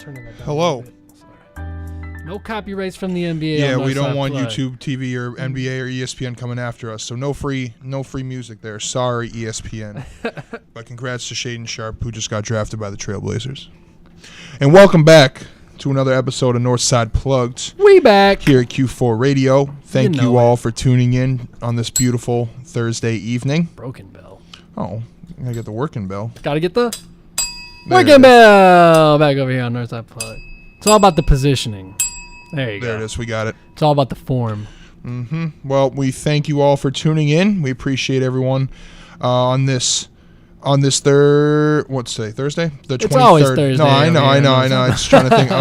turning that down. Hello. Sorry. No copyrights from the NBA. Yeah, on we don't Northside want Plugged. YouTube TV or NBA or ESPN coming after us. So no free music there. Sorry, ESPN. But congrats to Shaden Sharp, who just got drafted by the Trailblazers. And welcome back to another episode of Northside Plugged. We back Here at Q4 Radio. Thank you it. all for tuning in on this beautiful Thursday evening. Broken bell. Oh, I gotta get the working bell. Gotta get the There working it is. bell back over here on Northside Plugged. It's all about the positioning. There you go. There it is. We got it. It's all about the form. Well, we thank you all for tuning in. We appreciate everyone on this what's today? Thursday? The 23rd. It's always Thursday. No, I know. over here. I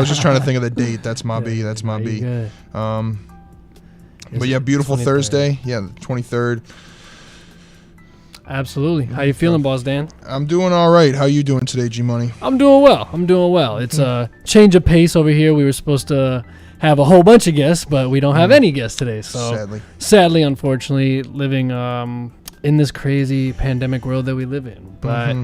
was just trying to think of the date. That's my B. That's my There B. you go. But yeah, beautiful 23rd. Thursday. Yeah, the 23rd. Absolutely. How you feeling, BossDan? I'm doing all right. How you doing today, G Money? I'm doing well. It's a change of pace over here. We were supposed to have a whole bunch of guests, but we don't have any guests today. So sadly, unfortunately, living in this crazy pandemic world that we live in. But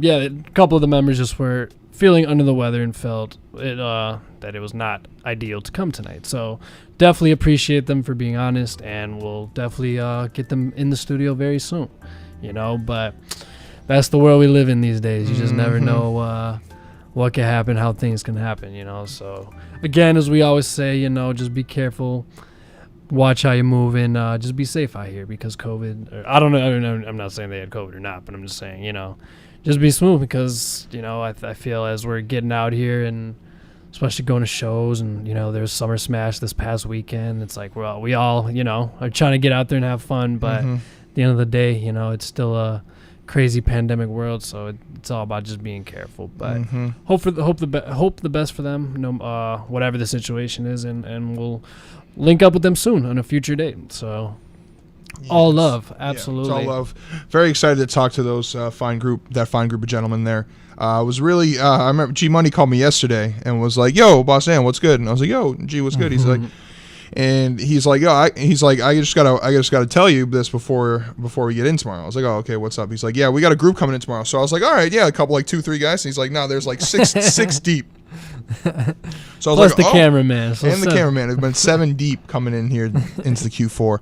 yeah, a couple of the members just were feeling under the weather and felt that it was not ideal to come tonight. So definitely appreciate them for being honest, and we'll definitely get them in the studio very soon. But that's the world we live in these days. You just never know what can happen, how things can happen. So again, as we always say, just be careful. Watch how you move, and just be safe out here because COVID. I don't know. I'm not saying they had COVID or not, but I'm just saying, just be smooth because I feel as we're getting out here and especially going to shows and there's Summer Smash this past weekend. It's like we all are trying to get out there and have fun, but at the end of the day, it's still a crazy pandemic world, so it's all about just being careful. But hope the best for them, whatever the situation is, and we'll link up with them soon on a future date. So all love, absolutely. Yeah, it's all love. Very excited to talk to those fine group of gentlemen there. I was really I remember G Money called me yesterday and was like, "Yo, BossDan, what's good?" And I was like, "Yo, G, what's good?" He's like, I just gotta tell you this before we get in tomorrow. I was like, "Oh, okay, what's up?" He's like, "Yeah, we got a group coming in tomorrow." So I was like, "All right, yeah, a couple, like 2-3 guys." And he's like, "No, there's like six deep." So I was Plus like, the cameraman. So and the cameraman. It's been 7 deep coming in here into the Q4.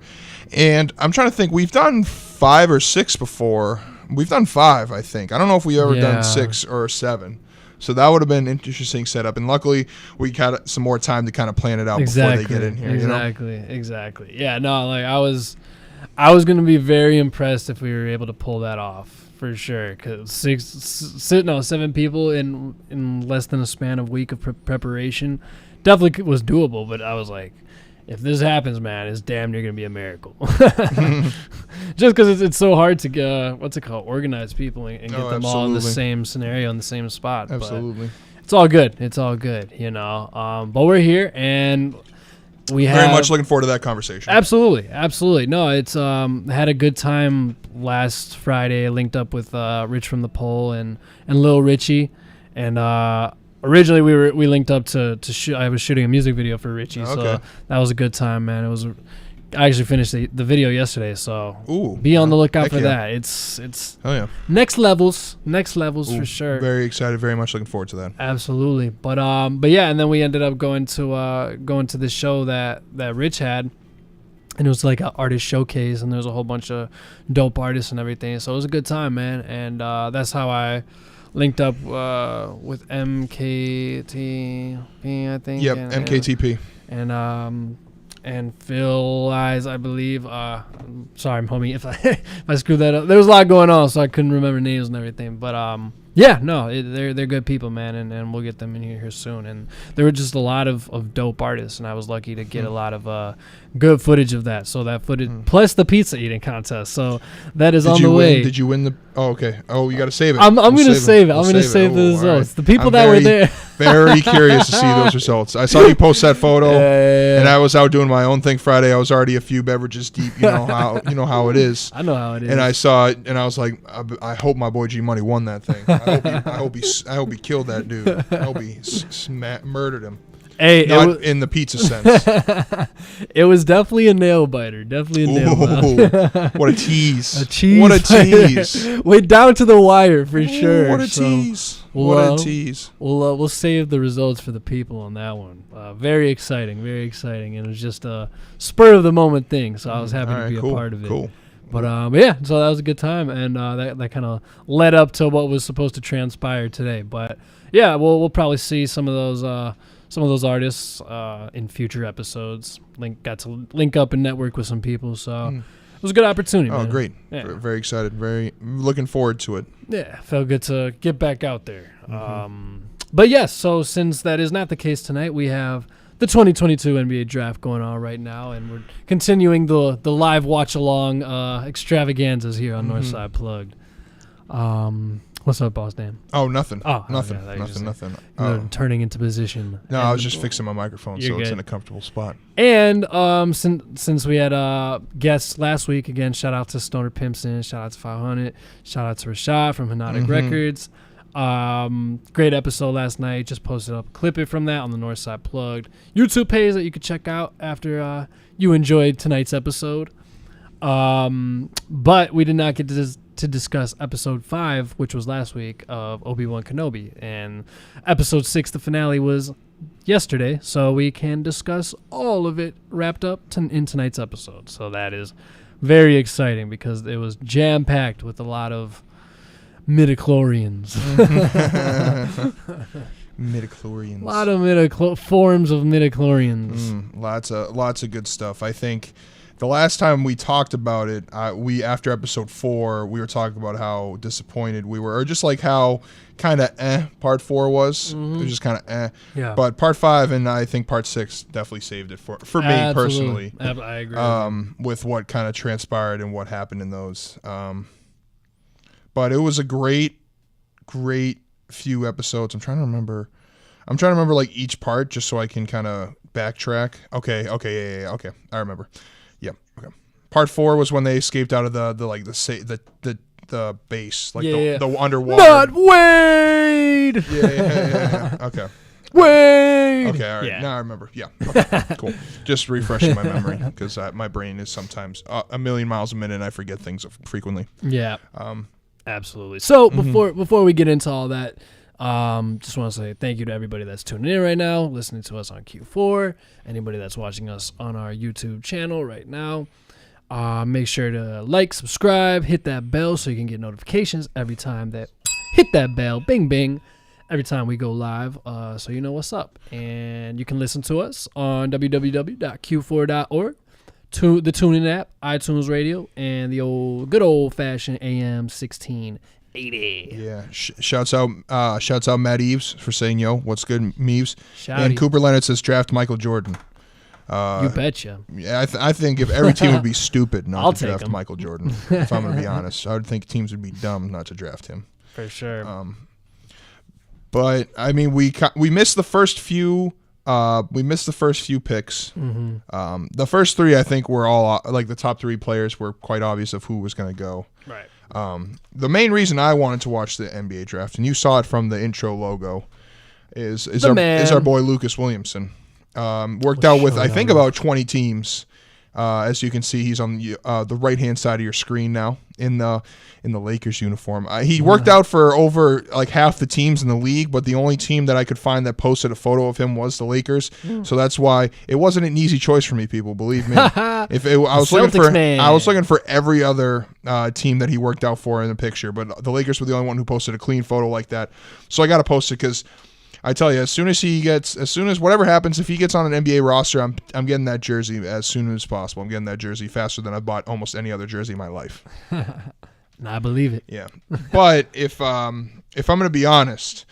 And I'm trying to think, we've done 5 or 6 before. We've done 5, I think. I don't know if we ever done 6 or 7. So that would have been an interesting setup. And luckily, we got some more time to kind of plan it out before they get in here. Exactly. Yeah, no, like I was going to be very impressed if we were able to pull that off for sure. Because 7 people in less than a span of week of preparation definitely was doable. But I was like, if this happens, man, it's damn near going to be a miracle. Just because it's so hard to organize people and get them all in the same scenario, in the same spot. Absolutely. But it's all good. But we're here, and we have... Very much looking forward to that conversation. Absolutely. No, it's had a good time last Friday. I linked up with Rich from the Poll and Lil Richie, and... Originally, we linked up to shoot. I was shooting a music video for Richie, so that was a good time, man. I actually finished the video yesterday, so be on the lookout for that. It's next levels for sure. Very excited, very much looking forward to that. Absolutely, but yeah, and then we ended up going to this show that Rich had, and it was like an artist showcase, and there's a whole bunch of dope artists and everything. So it was a good time, man, and that's how I linked up with MKTP, I think. Yep, MKTP. And Phil Eyes, I believe. Sorry, homie, if I screwed that up. There was a lot going on, so I couldn't remember names and everything. But yeah, no, they're good people, man, and we'll get them in here soon. And there were just a lot of dope artists, and I was lucky to get a lot of good footage of that. So that footage, plus the pizza eating contest. So that is on the way. Did you win the? Oh, okay. Oh, you got to save it. I'm going to save it. I'm going to save the results. Right. The people that were there. Very curious to see those results. I saw you post that photo, and I was out doing my own thing Friday. I was already a few beverages deep. You know how it is. I know how it is. And I saw it, and I was like, I hope my boy G Money won that thing. I hope he killed that dude. I hope he murdered him. Hey, not in the pizza sense. It was definitely a nail biter. Definitely a nail biter. What a tease. What a tease. Went down to the wire for sure. What a tease. What a tease. We'll save the results for the people on that one. Very exciting. And it was just a spur of the moment thing, so I was happy to be a part of it. Cool. But yeah, so that was a good time, and that kind of led up to what was supposed to transpire today. But yeah, we'll probably see some of those artists in future episodes. Got to link up and network with some people, so it was a good opportunity. Oh, man. Great! Yeah. Very excited. Very looking forward to it. Yeah, felt good to get back out there. But yes, so since that is not the case tonight, we have the 2022 NBA draft going on right now, and we're continuing the live watch along extravaganzas here on Northside Plugged. What's up, BossDan? Oh, nothing. Oh, nothing. Okay, Nothing. Turning into position. No, I was just fixing my microphone so good. It's in a comfortable spot. And since we had guests last week, again, shout out to Stoner Pimpson, shout out to 500, shout out to Rashad from Hypnotic Records. Great episode last night. Just posted up a clip from that on the Northside Plugged YouTube page that you could check out after you enjoyed tonight's episode. But we did not get to discuss episode 5, which was last week, of Obi-Wan Kenobi, and episode 6, the finale, was yesterday, so we can discuss all of it wrapped up in tonight's episode. So that is very exciting because it was jam-packed with a lot of midichlorians. Midichlorians. A lot of forms of midichlorians. Lots of good stuff. I think the last time we talked about it, after episode 4, we were talking about how disappointed we were, or just like how kind of part 4 was. It was just kind of Yeah. But part 5 and I think part 6 definitely saved it for me personally. I agree. With what kind of transpired and what happened in those. But it was a great few episodes. I'm trying to remember like each part just so I can kind of backtrack. Okay, yeah, okay. I remember. Yeah, okay. Part 4 was when they escaped out of the base, like the underwater. Not Wade. Yeah. Okay. Wade. Okay, all right. Yeah. Now I remember. Yeah. Okay, cool. Just refreshing my memory because my brain is sometimes a million miles a minute and I forget things frequently. Yeah. Absolutely. So before we get into all that, just want to say thank you to everybody that's tuning in right now, listening to us on Q4, anybody that's watching us on our YouTube channel right now. Make sure to like, subscribe, hit that bell so you can get notifications every time that hit that bell, bing, bing, every time we go live, so you know what's up. And you can listen to us on www.q4.org. To the TuneIn app, iTunes Radio, and the good old fashioned AM 1680. Yeah, shouts out Matt Eves for saying yo, what's good, Meeves. And Shouty. Cooper Leonard says draft Michael Jordan. You betcha. Yeah, I think if every team would be stupid not I'll to draft him. Michael Jordan. If I'm going to be honest, I would think teams would be dumb not to draft him. For sure. But I mean, we missed the first few. We missed the first few picks. The first 3, I think, were all like the top 3 players were quite obvious of who was going to go. Right. The main reason I wanted to watch the NBA draft, and you saw it from the intro logo, is our boy Lucas Williamson. Worked out with I think about 20 teams. As you can see, he's on the right-hand side of your screen now in the Lakers uniform. He worked out for over like half the teams in the league, but the only team that I could find that posted a photo of him was the Lakers. So that's why it wasn't an easy choice for me, people. Believe me. I was looking for every other team that he worked out for in the picture, but the Lakers were the only one who posted a clean photo like that. So I got to post it because I tell you, as soon as whatever happens, if he gets on an NBA roster, I'm getting that jersey as soon as possible. I'm getting that jersey faster than I've bought almost any other jersey in my life. I believe it. Yeah, but if I'm going to be honest,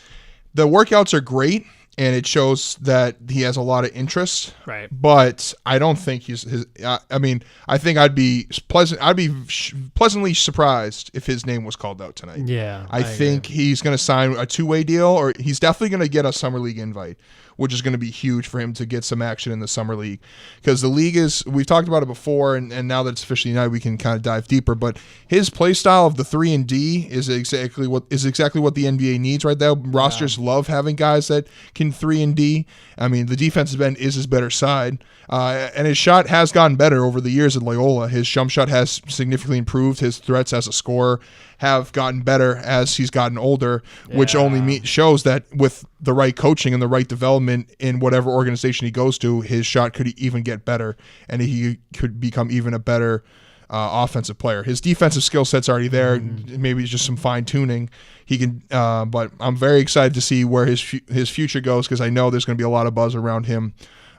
the workouts are great, and it shows that he has a lot of interest. Right. But I don't think I think I'd be pleasantly surprised if his name was called out tonight. Yeah. I think he's going to sign a 2-way deal, or he's definitely going to get a summer league invite, which is going to be huge for him to get some action in the summer league, because the league we've talked about it before, and now that it's officially united, we can kind of dive deeper. But his play style of the 3-and-D is exactly what the NBA needs right now. Rosters love having guys that can in 3 and D. I mean, the defensive end is his better side. And his shot has gotten better over the years at Loyola. His jump shot has significantly improved. His threats as a scorer have gotten better as he's gotten older, which only shows that with the right coaching and the right development in whatever organization he goes to, his shot could even get better, and he could become even a better offensive player. His defensive skill set's already there. Maybe it's just some fine tuning. He can, but I'm very excited to see where his future goes, because I know there's going to be a lot of buzz around him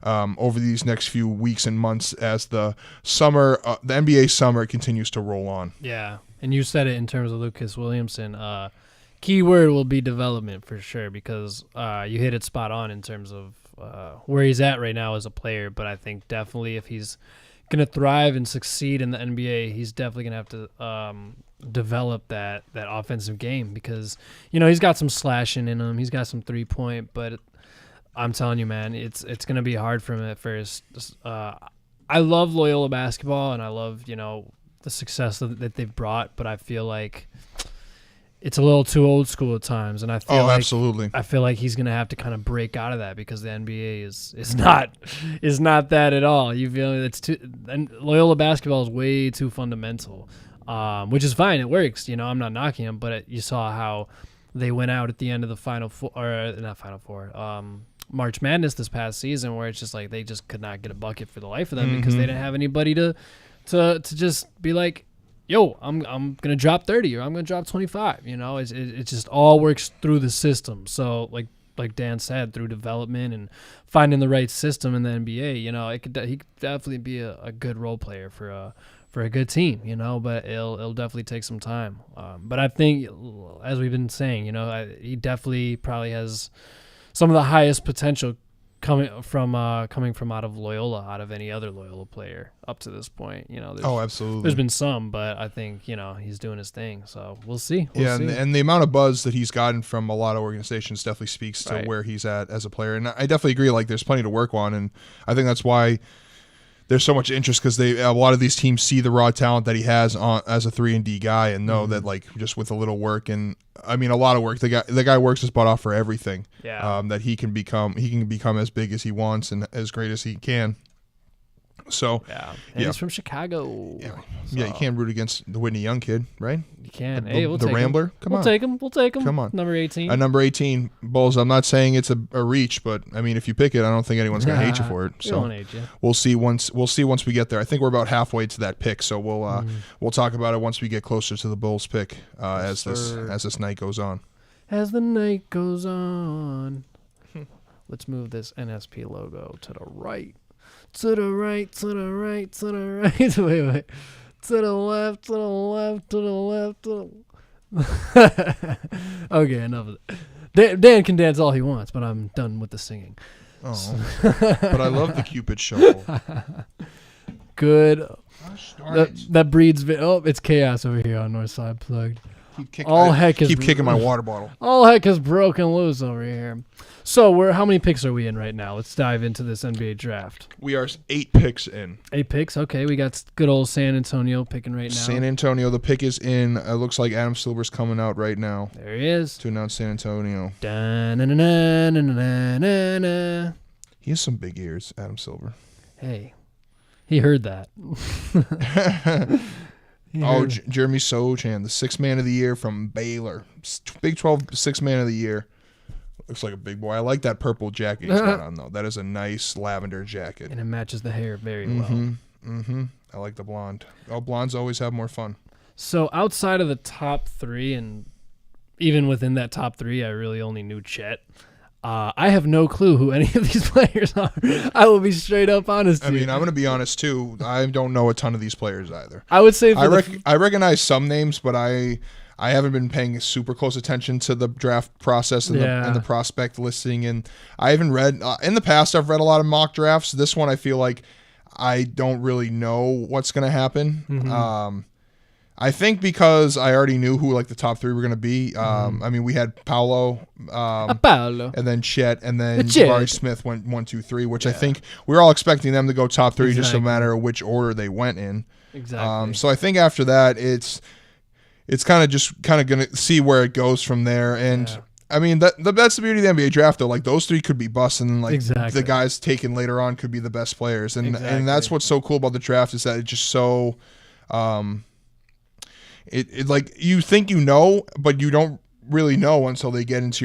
over these next few weeks and months as the summer, the NBA summer continues to roll on. Yeah, and you said it in terms of Lucas Williamson. Key word will be development for sure, because you hit it spot on in terms of where he's at right now as a player. But I think definitely if he's going to thrive and succeed in the NBA, he's definitely going to have to develop that offensive game, because, he's got some slashing in him. He's got some 3-point, but I'm telling you, man, it's going to be hard for him at first. I love Loyola basketball, and I love, the success that they've brought, but I feel like it's a little too old school at times, and I feel absolutely. I feel like he's going to have to kind of break out of that, because the NBA is not that at all. You feel it's too, and Loyola basketball is way too fundamental, which is fine. It works. I'm not knocking him, but you saw how they went out at the end of the March Madness this past season, where it's just like they just could not get a bucket for the life of them, because they didn't have anybody to just be like, yo, I'm gonna drop 30 or I'm gonna drop 25. It just all works through the system. So like Dan said, through development and finding the right system in the NBA, he could definitely be a good role player for a good team, but it'll definitely take some time. But I think, as we've been saying, he definitely probably has some of the highest potential coming from out of Loyola, out of any other Loyola player up to this point. Absolutely. There's been some, but I think, he's doing his thing. So we'll see. And the amount of buzz that he's gotten from a lot of organizations definitely speaks to where he's at as a player. And I definitely agree, there's plenty to work on, and I think that's why there's so much interest, because a lot of these teams see the raw talent that he has as a 3 and D guy, and know that just with a little work, and I mean a lot of work, the guy works his butt off for everything. Yeah. That he can become as big as he wants and as great as he can. So he's from Chicago. You can't root against the Whitney Young kid, right? You can. We'll take Rambler. Him. We'll take him. Come on, number 18. Number 18, Bulls. I'm not saying it's a reach, but I mean, if you pick it, I don't think anyone's gonna hate you for it. So won't hate you. We'll see once we get there. I think we're about halfway to that pick, so we'll talk about it once we get closer to the Bulls pick as this night goes on. As the night goes on. Let's move this NSP logo to the right. To the right, to the right, to the right. Wait. To the left, to the left, to the left, to the... Okay, enough of it. Dan can dance all he wants, but I'm done with the singing. Oh. But I love the Cupid shuffle. Good. That breeds... it's chaos over here on Northside Plugged. Keep kicking my water bottle. All heck is broken loose over here. So how many picks are we in right now? Let's dive into this NBA draft. We are 8 picks in. 8 picks? Okay, we got good old San Antonio picking right now. San Antonio, the pick is in. It looks like Adam Silver's coming out right now. There he is. To announce San Antonio. Da-na-na-na-na-na-na. He has some big ears, Adam Silver. Hey, he heard that. Jeremy Sochan, the 6th man of the year from Baylor. Big 12 6th man of the year. Looks like a big boy. I like that purple jacket he's got on, though. That is a nice lavender jacket. And it matches the hair very well. I like the blonde. Blondes always have more fun. So outside of the top 3, and even within that top 3, I really only knew Chet. I have no clue who any of these players are. I will be straight up honest. I'm going to be honest too. I don't know a ton of these players either. I would say I recognize some names, but I haven't been paying super close attention to the draft process and the prospect listing. And I haven't read in the past. I've read a lot of mock drafts. This one, I feel like I don't really know what's going to happen. Mm-hmm. I think because I already knew who the top 3 were going to be. I mean, we had Paolo, and then Chet, and then Jabari Smith went 1, 2, 3, which I think we were all expecting them to go top 3, just no matter which order they went in. Exactly. So I think after that, it's kind of going to see where it goes from there. And I mean, that's the beauty of the NBA draft, though. Like, those three could be busts, and like exactly. the guys taken later on could be the best players, and exactly. and that's what's so cool about the draft is that it's just so, it like you think you know, but you don't really know until they get into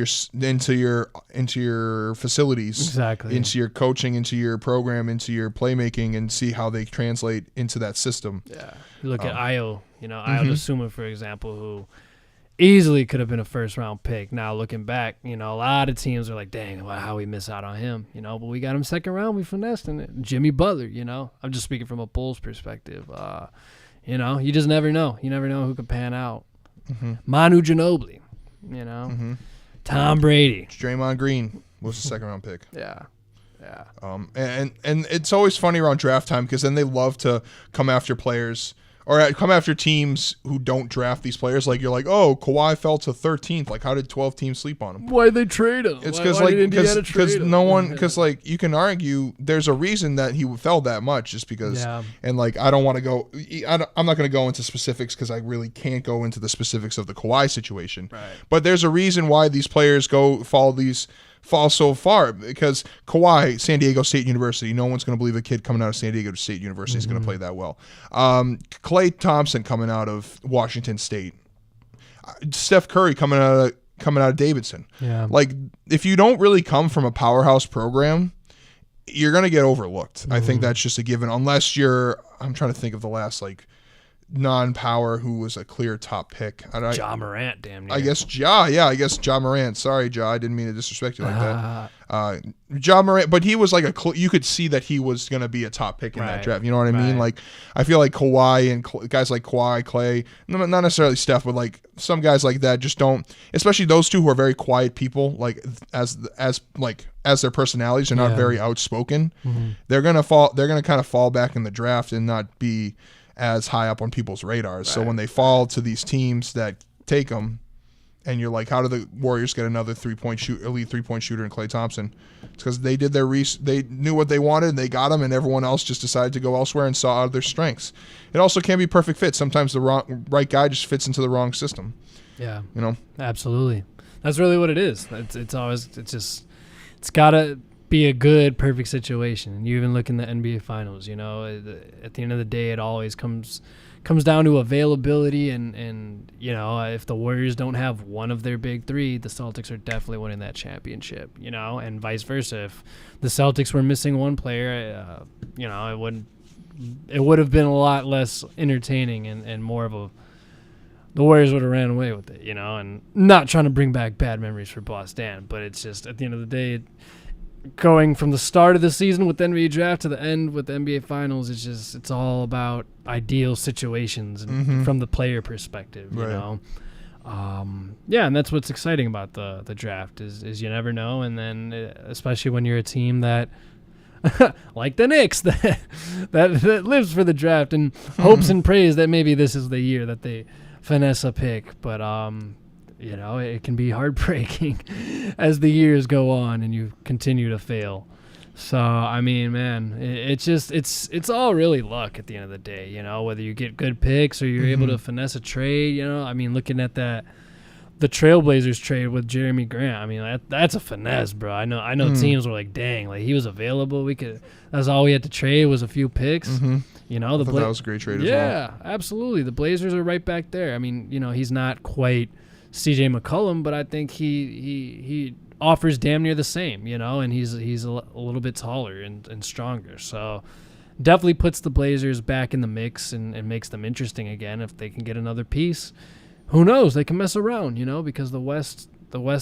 your facilities, exactly, into your coaching, into your program, into your playmaking, and see how they translate into that system. Yeah, you look at Ayo, Ayo Dosunmu, for example, who easily could have been a first-round pick. Now, looking back, a lot of teams are like, dang, how we miss out on him, but we got him second round. We finessed him. Jimmy Butler, I'm just speaking from a Bulls perspective. You just never know. You never know who could pan out. Manu Ginobili, Tom Brady. Draymond Green was the second-round pick. Yeah. And it's always funny around draft time because then they love to come after players or come after teams who don't draft these players. Like, you're like, oh, Kawhi fell to 13th. Like, how did 12 teams sleep on him? Why'd they trade him? It's because you can argue there's a reason that he fell that much just because. Yeah. And like, I don't want to go. I'm not going to go into specifics because I really can't go into the specifics of the Kawhi situation. Right. But there's a reason why these players fall so far because Kawhi, San Diego State University, no one's going to believe a kid coming out of San Diego State University is going to play that well. Klay Thompson coming out of Washington State, Steph Curry coming out of Davidson. Yeah. Like, if you don't really come from a powerhouse program, you're going to get overlooked. I think that's just a given unless I'm trying to think of the last like non-power who was a clear top pick. Ja Morant, damn near. I guess Ja Morant. Sorry, Ja, I didn't mean to disrespect you like that. Ja Morant, but he was like you could see that he was going to be a top pick in that draft. You know what I mean? Like, I feel like Kawhi and guys like Kawhi, Klay, not necessarily Steph, but like some guys like that just don't, especially those two who are very quiet people, like as their personalities are not very outspoken. They're going to kind of fall back in the draft and not be as high up on people's radars. So when they fall to these teams that take them, and you're like, how do the Warriors get another elite 3-point shooter in Klay Thompson? It's because they did they knew what they wanted, and they got him, and everyone else just decided to go elsewhere and saw out their strengths. It also can be perfect fit. Sometimes the right guy just fits into the wrong system. Yeah. Absolutely. That's really what it is. It's gotta be a good, perfect situation. And you even look in the NBA Finals, at the end of the day, it always comes down to availability. And if the Warriors don't have one of their big three, the Celtics are definitely winning that championship, and vice versa. If the Celtics were missing one player, it would have been a lot less entertaining and more of the Warriors would have ran away with it, and not trying to bring back bad memories for BossDan, but it's just at the end of the day, going from the start of the season with the NBA draft to the end with the NBA Finals, it's all about ideal situations and from the player perspective, you know. And that's what's exciting about the draft is you never know, and then especially when you're a team that like the Knicks that lives for the draft and hopes and prays that maybe this is the year that they finesse a pick, but it can be heartbreaking as the years go on and you continue to fail. So, I mean, man, it's all really luck at the end of the day, whether you get good picks or you're able to finesse a trade, I mean, looking at the Trailblazers trade with Jeremy Grant, I mean, that's a finesse, bro. I know teams were like, dang, like he was available. That's all we had to trade was a few picks. I thought that was a great trade as well. Yeah, absolutely. The Blazers are right back there. I mean, he's not quite CJ McCollum, but I think he offers damn near the same, and he's a little bit taller and stronger. So definitely puts the Blazers back in the mix and makes them interesting again. If they can get another piece, who knows? They can mess around, because the West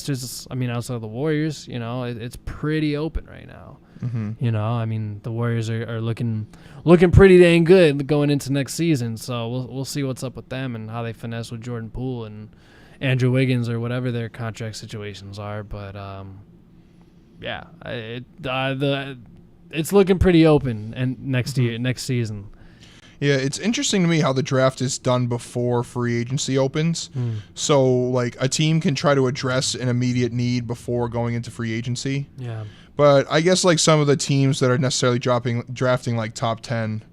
is, I mean, outside of the Warriors, it's pretty open right now. I mean, the Warriors are looking pretty dang good going into next season. So we'll see what's up with them and how they finesse with Jordan Poole and Andrew Wiggins or whatever their contract situations are, but it's looking pretty open and next season. Yeah, it's interesting to me how the draft is done before free agency opens. So like a team can try to address an immediate need before going into free agency. Yeah. But I guess like some of the teams that are necessarily drafting like top 10,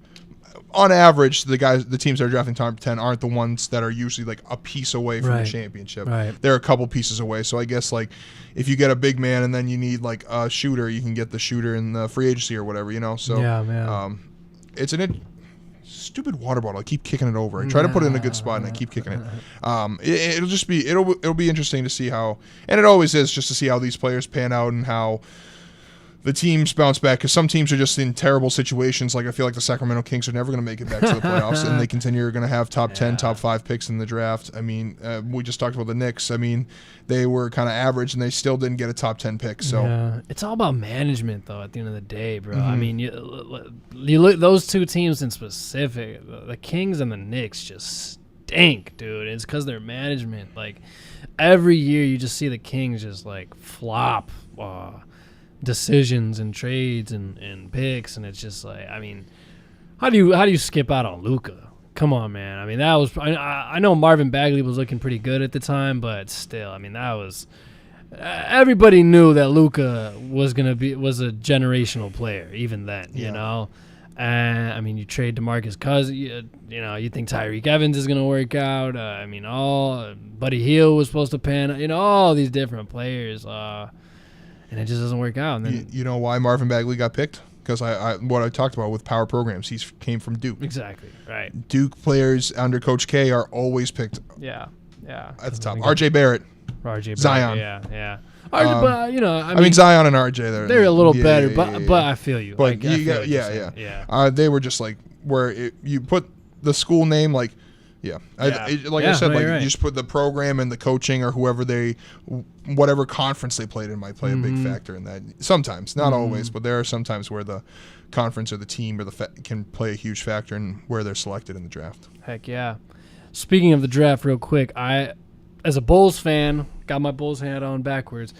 on average, the teams that are drafting top 10 aren't the ones that are usually like a piece away from the championship. Right. They're a couple pieces away. So I guess like if you get a big man and then you need like a shooter, you can get the shooter in the free agency or whatever, So yeah, man. It's stupid water bottle. I keep kicking it over. I try to put it in a good spot and I keep kicking it. It'll be interesting to see how, and it always is, just to see how these players pan out and how the teams bounce back, because some teams are just in terrible situations. Like I feel like the Sacramento Kings are never going to make it back to the playoffs, and they continue going to have top 10, top 5 picks in the draft. I mean, we just talked about the Knicks. I mean, they were kind of average, and they still didn't get a top 10 pick. So it's all about management, though. At the end of the day, bro. I mean, you look those two teams in specific, the Kings and the Knicks, just stink, dude. It's because their management. Like every year, you just see the Kings just like flop. Decisions and trades and picks, and it's just like, I mean, how do you skip out on Luka? Come on, man. I mean, that was, I know Marvin Bagley was looking pretty good at the time, but still, I mean, that was, everybody knew that Luka was a generational player even then, you know. And I mean, you trade DeMarcus Cousins, you think Tyreek Evans is gonna work out. I mean, Buddy Hield was supposed to pan, all these different players. And it just doesn't work out. And then you know why Marvin Bagley got picked? Because what I talked about with power programs, he came from Duke. Exactly, right. Duke players under Coach K are always picked. Yeah. At the top. RJ Barrett. Zion. Yeah. I mean, Zion and RJ, they're a little better, but I feel you. But they were just like where you put the school name like. Yeah. I said, like, you just put the program and the coaching or whatever conference they played in might play a big factor in that. Sometimes, not always, but there are some times where the conference or the team or can play a huge factor in where they're selected in the draft. Heck yeah. Speaking of the draft, real quick, I, as a Bulls fan, got my Bulls hat on backwards.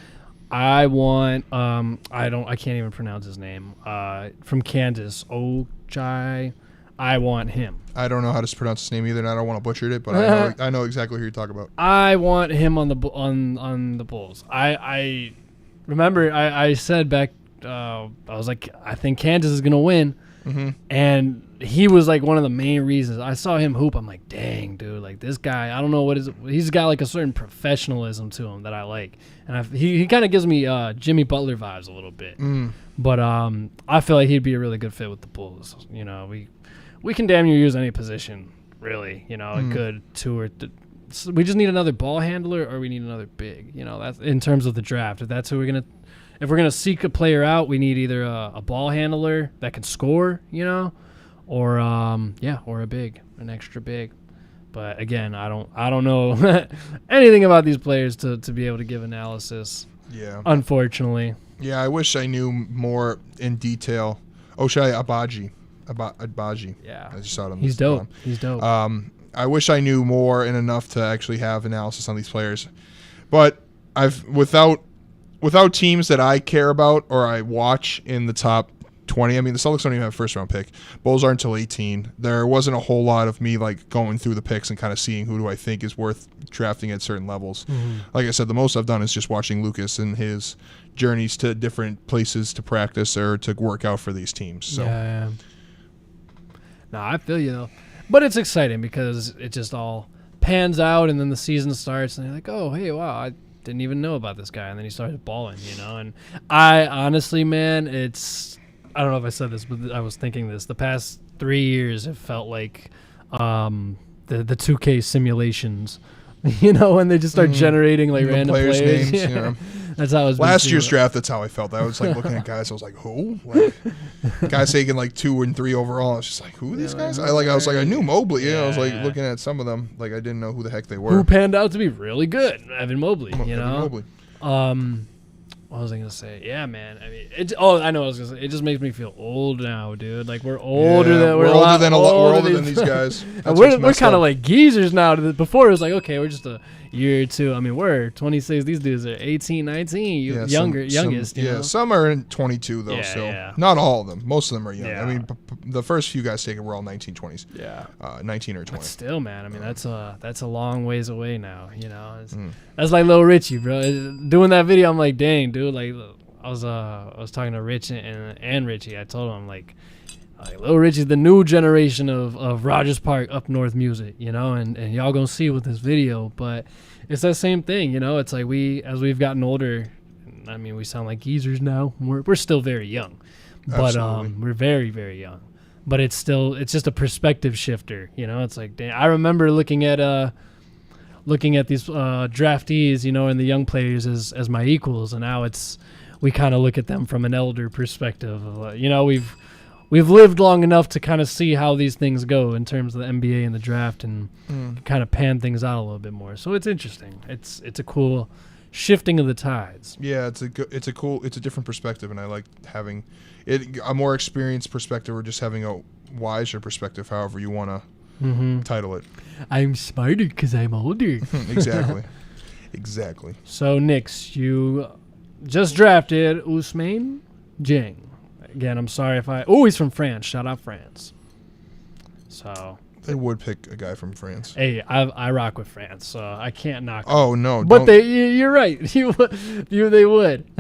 I want, I can't even pronounce his name, from Kansas, Ojai. I want him. I don't know how to pronounce his name either, and I don't want to butcher it, but I know exactly who you're talking about. I want him on the Bulls. I remember I said back, I was like, I think Kansas is gonna win, and he was like one of the main reasons. I saw him hoop. I'm like, dang, dude, like this guy. I don't know he's got like a certain professionalism to him that I like, and he kind of gives me Jimmy Butler vibes a little bit. But I feel like he'd be a really good fit with the Bulls. We can damn near use any position, really. A good two or we just need another ball handler, or we need another big. That's in terms of the draft. If that's who if we're gonna seek a player out, we need either a ball handler that can score, or or an extra big. But again, I don't know anything about these players to be able to give analysis. Yeah, unfortunately. Yeah, I wish I knew more in detail. Ochai Agbaji. Yeah. I just saw it on He's dope. He's dope. I wish I knew more and enough to actually have analysis on these players. But without teams that I care about or I watch in the top 20, I mean, the Celtics don't even have a first round pick. Bulls aren't until 18. There wasn't a whole lot of me like going through the picks and kind of seeing who do I think is worth drafting at certain levels. Like I said, the most I've done is just watching Lucas and his journeys to different places to practice or to work out for these teams. So. Yeah. No, I feel you though, but it's exciting because it just all pans out, and then the season starts, and you're like, oh, hey, wow, I didn't even know about this guy, and then he starts balling, And I honestly, man, I don't know if I said this, but I was thinking this. The past 3 years have felt like the 2K simulations, when they just start generating like random players. Names, yeah. That's how it was. Last year's draft, that's how I felt. I was like looking at guys. I was like, who? Like, guys taking like 2 and 3 overall. I was just like, who are these guys? I knew Mobley. I was like looking at some of them. Like I didn't know who the heck they were. Who panned out to be really good? Evan Mobley. Evan Mobley. What was I gonna say? Yeah, man. I mean, I know what I was gonna say. It just makes me feel old now, dude. Like we're older than we're older than these guys. We're kind of like geezers now. Before it was like, okay, we're just a year or two. I mean, we're 26. These dudes are 18, 19. Youngest. Some are in 22 though. Yeah. Not all of them. Most of them are young. Yeah. I mean, the first few guys taken were all 19, 20s. Yeah. 19 or 20. But still, man. I mean, that's a long ways away now. That's like Lil Richie, bro. Doing that video, I'm like, dang, dude. Like, I was talking to Rich and Richie. I told him, like, Like Lil Richie's the new generation of Rogers Park up north music, and y'all gonna see with this video, but it's that same thing, It's like as we've gotten older, I mean, we sound like geezers now. We're still very young, but we're very, very young. But it's just a perspective shifter, It's like, damn, I remember looking at these draftees, and the young players as my equals, and now we kind of look at them from an elder perspective. We've lived long enough to kind of see how these things go in terms of the NBA and the draft, and kind of pan things out a little bit more. So it's interesting. It's a cool shifting of the tides. Yeah, it's a different perspective, and I like having a more experienced perspective, or just having a wiser perspective, however you want to title it. I'm smarter because I'm older. Exactly. So Knicks, you just drafted Ousmane Dieng. Again, I'm sorry if he's from France. Shout out France. So they would pick a guy from France. Hey, I rock with France, so I can't knock them. Oh no! But you're right. They would.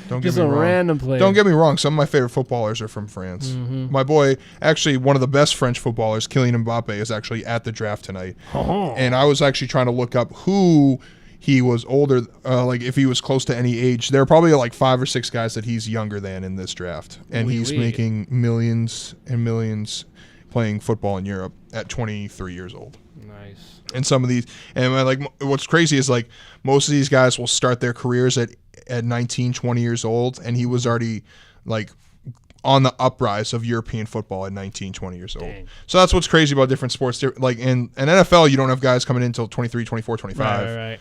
Don't just get me a wrong. Random player. Don't get me wrong. Some of my favorite footballers are from France. My boy, actually, one of the best French footballers, Kylian Mbappe, is actually at the draft tonight. And I was actually trying to look up who he was older, like if he was close to any age. There are probably like 5 or 6 guys that he's younger than in this draft, and he's making millions and millions playing football in Europe at 23 years old. Nice. And some of these, and like what's crazy is like most of these guys will start their careers at 19, 20 years old, and he was already like on the uprise of European football at 19, 20 years old. Dang. So that's what's crazy about different sports. Like in NFL, you don't have guys coming in until 23, 24, 25. Right.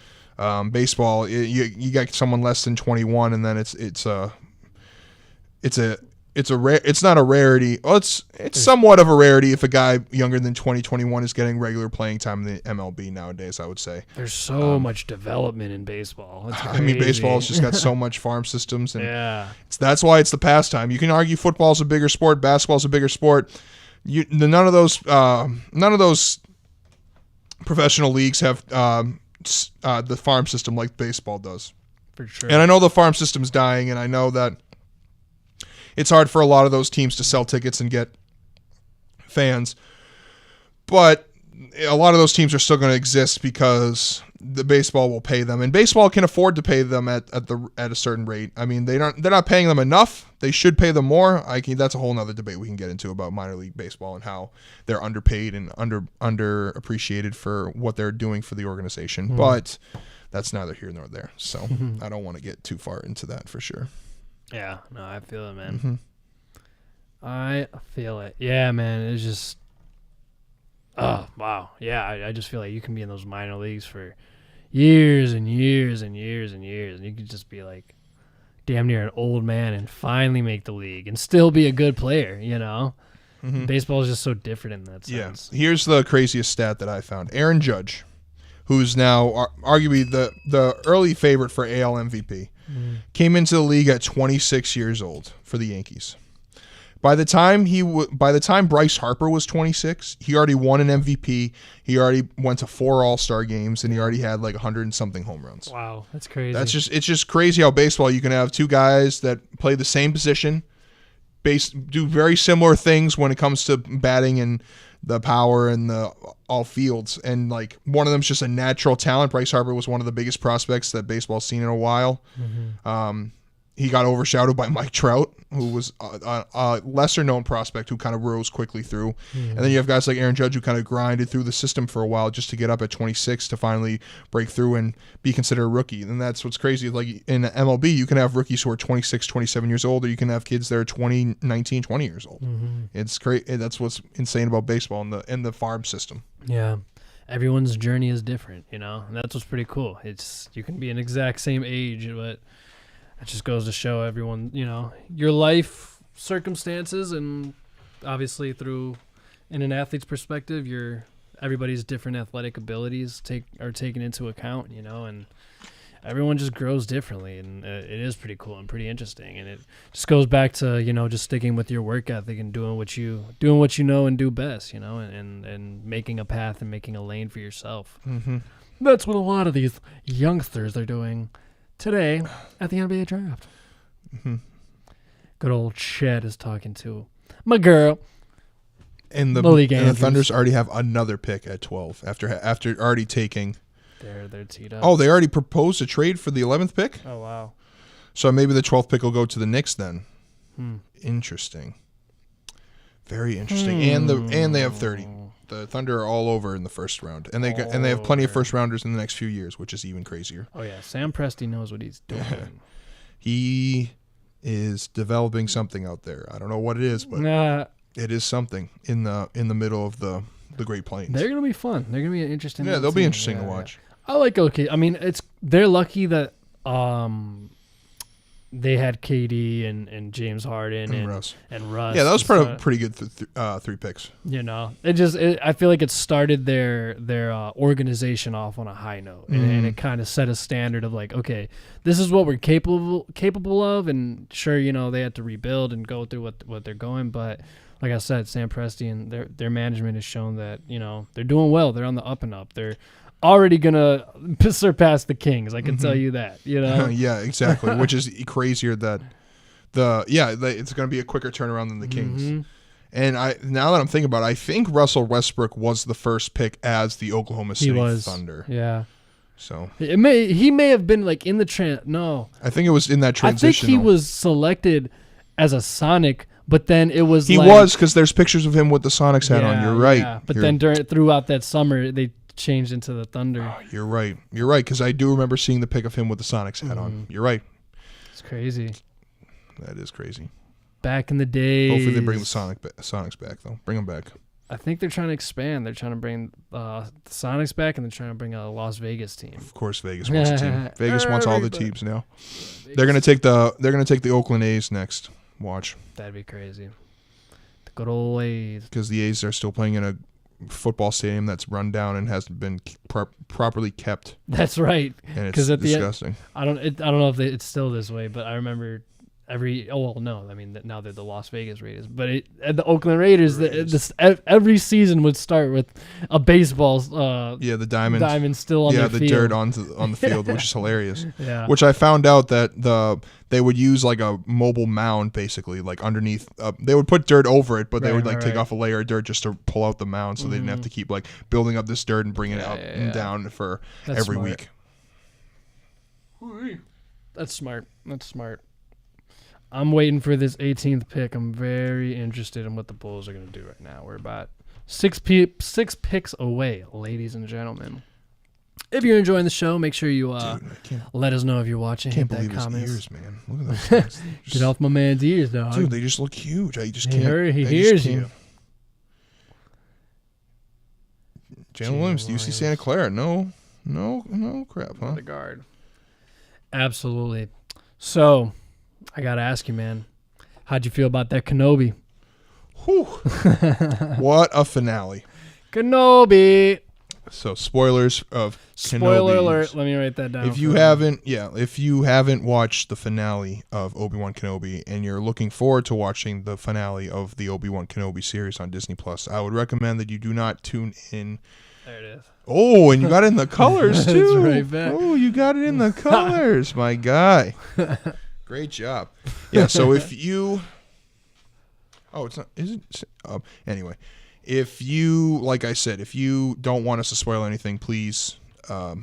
Baseball, you got someone less than 21, and then it's not a rarity. Well, it's somewhat of a rarity if a guy younger than 21 is getting regular playing time in the MLB nowadays, I would say. There's so much development in baseball. I mean, baseball's just got so much farm systems, and that's why it's the pastime. You can argue football's a bigger sport, basketball's a bigger sport. None of those professional leagues have the farm system like baseball does. For sure. And I know the farm system's dying, and I know that it's hard for a lot of those teams to sell tickets and get fans. But a lot of those teams are still going to exist because the baseball will pay them, and baseball can afford to pay them at a certain rate. I mean, they're not paying them enough. They should pay them more. That's a whole nother debate we can get into about minor league baseball and how they're underpaid and underappreciated for what they're doing for the organization. But that's neither here nor there. So I don't want to get too far into that for sure. Yeah, no, I feel it, man. I feel it. Yeah, man, it's just, oh, wow. Yeah, I just feel like you can be in those minor leagues for years and years and years and years, and you could just be like damn near an old man and finally make the league and still be a good player, Baseball is just so different in that sense. Yeah. Here's the craziest stat that I found. Aaron Judge, who's now arguably the early favorite for AL MVP, came into the league at 26 years old for the Yankees. By the time Bryce Harper was 26, he already won an MVP. He already went to 4 All-Star games, and he already had like 100 and something home runs. Wow, that's crazy. It's just crazy how baseball, you can have 2 guys that play the same position, do very similar things when it comes to batting and the power and the all fields, and like one of them's just a natural talent. Bryce Harper was one of the biggest prospects that baseball's seen in a while. He got overshadowed by Mike Trout, who was a lesser-known prospect who kind of rose quickly through. And then you have guys like Aaron Judge who kind of grinded through the system for a while just to get up at 26 to finally break through and be considered a rookie. And that's what's crazy. Like in MLB, you can have rookies who are 26, 27 years old, or you can have kids that are 20, 19, 20 years old. It's great. That's what's insane about baseball in the farm system. Yeah. Everyone's journey is different, and that's what's pretty cool. You can be an exact same age, but it just goes to show everyone, your life circumstances, and obviously in an athlete's perspective, everybody's different athletic abilities are taken into account, and everyone just grows differently, and it is pretty cool and pretty interesting. And it just goes back to, just sticking with your work ethic and doing what you know and do best, and making a path and making a lane for yourself. That's what a lot of these youngsters are doing today at the NBA draft. Good old Chet is talking to My girl. And the Thunders already have another pick at 12 after already taking. They're teed up. Oh, they already proposed a trade for the 11th pick? Oh, wow. So maybe the 12th pick will go to the Knicks then. Interesting. Very interesting. And they have 30. The Thunder are all over in the first round. And they have plenty of first rounders in the next few years, which is even crazier. Oh yeah, Sam Presti knows what he's doing. He is developing something out there. I don't know what it is, but it is something in the middle of the Great Plains. They're gonna be fun. They're gonna be an interesting. Yeah, they'll be interesting to watch. I like OK. I mean, they're lucky that they had KD and James Harden and Russ. Yeah, that was pretty good 3 picks. You know, I feel like it started their organization off on a high note, and it kind of set a standard of like, okay, this is what we're capable of, and sure, you know, they had to rebuild and go through what they're going, but like I said, Sam Presti and their management has shown that, you know, they're doing well. They're on the up and up. They're already gonna surpass the Kings. I can tell you that. You know. Yeah, exactly. Which is crazier that it's gonna be a quicker turnaround than the Kings. And now that I'm thinking about it, I think Russell Westbrook was the first pick as the Oklahoma City Thunder. Yeah. So he may have been like in the No, I think it was in that transition. I think he was selected as a Sonic. But then it was he was because there's pictures of him with the Sonics hat on. You're right. Yeah. But then throughout that summer, they changed into the Thunder. Oh, you're right because I do remember seeing the pic of him with the Sonics hat on. You're right. It's crazy. That is crazy. Back in the day. Hopefully they bring the Sonics back though. Bring them back. I think they're trying to expand. They're trying to bring the Sonics back, and they're trying to bring a Las Vegas team. Of course, Vegas wants a team. Vegas wants all the teams now. They're gonna take the Oakland A's next. Watch. That'd be crazy. The good old A's. Because the A's are still playing in a football stadium that's run down and hasn't been properly kept. That's right. And it's disgusting. I don't know if it's still this way, but I remember now they're the Las Vegas Raiders, but the Oakland Raiders. Every season would start with a baseball. The diamond still on the field. Dirt on the field, which is hilarious. Yeah. Which I found out that they would use like a mobile mound, basically, like underneath. They would put dirt over it, but they would take off a layer of dirt just to pull out the mound, so they didn't have to keep like building up this dirt and bringing it out and down for every week. That's smart. I'm waiting for this 18th pick. I'm very interested in what the Bulls are going to do right now. We're about six picks away, ladies and gentlemen. If you're enjoying the show, make sure you let us know if you're watching. Can't believe his ears, man. Look at those things. Get off my man's ears, dog. Dude, they just look huge. I just can't. He hears you. Jalen Williams, UC Santa Clara. No crap, huh? The guard. Absolutely. So, I got to ask you, man. How'd you feel about that Kenobi? Whew. What a finale. Kenobi. So, spoilers of Kenobi. Spoiler alert. Let me write that down. If you haven't watched the finale of Obi-Wan Kenobi and you're looking forward to watching the finale of the Obi-Wan Kenobi series on Disney Plus, I would recommend that you do not tune in. There it is. Oh, and you got it in the colors too. That's right back. Oh, you got it in the colors, my guy. Great job. Yeah, so if you... Oh, it's not... Is it... Anyway, if you... Like I said, if you don't want us to spoil anything, please... you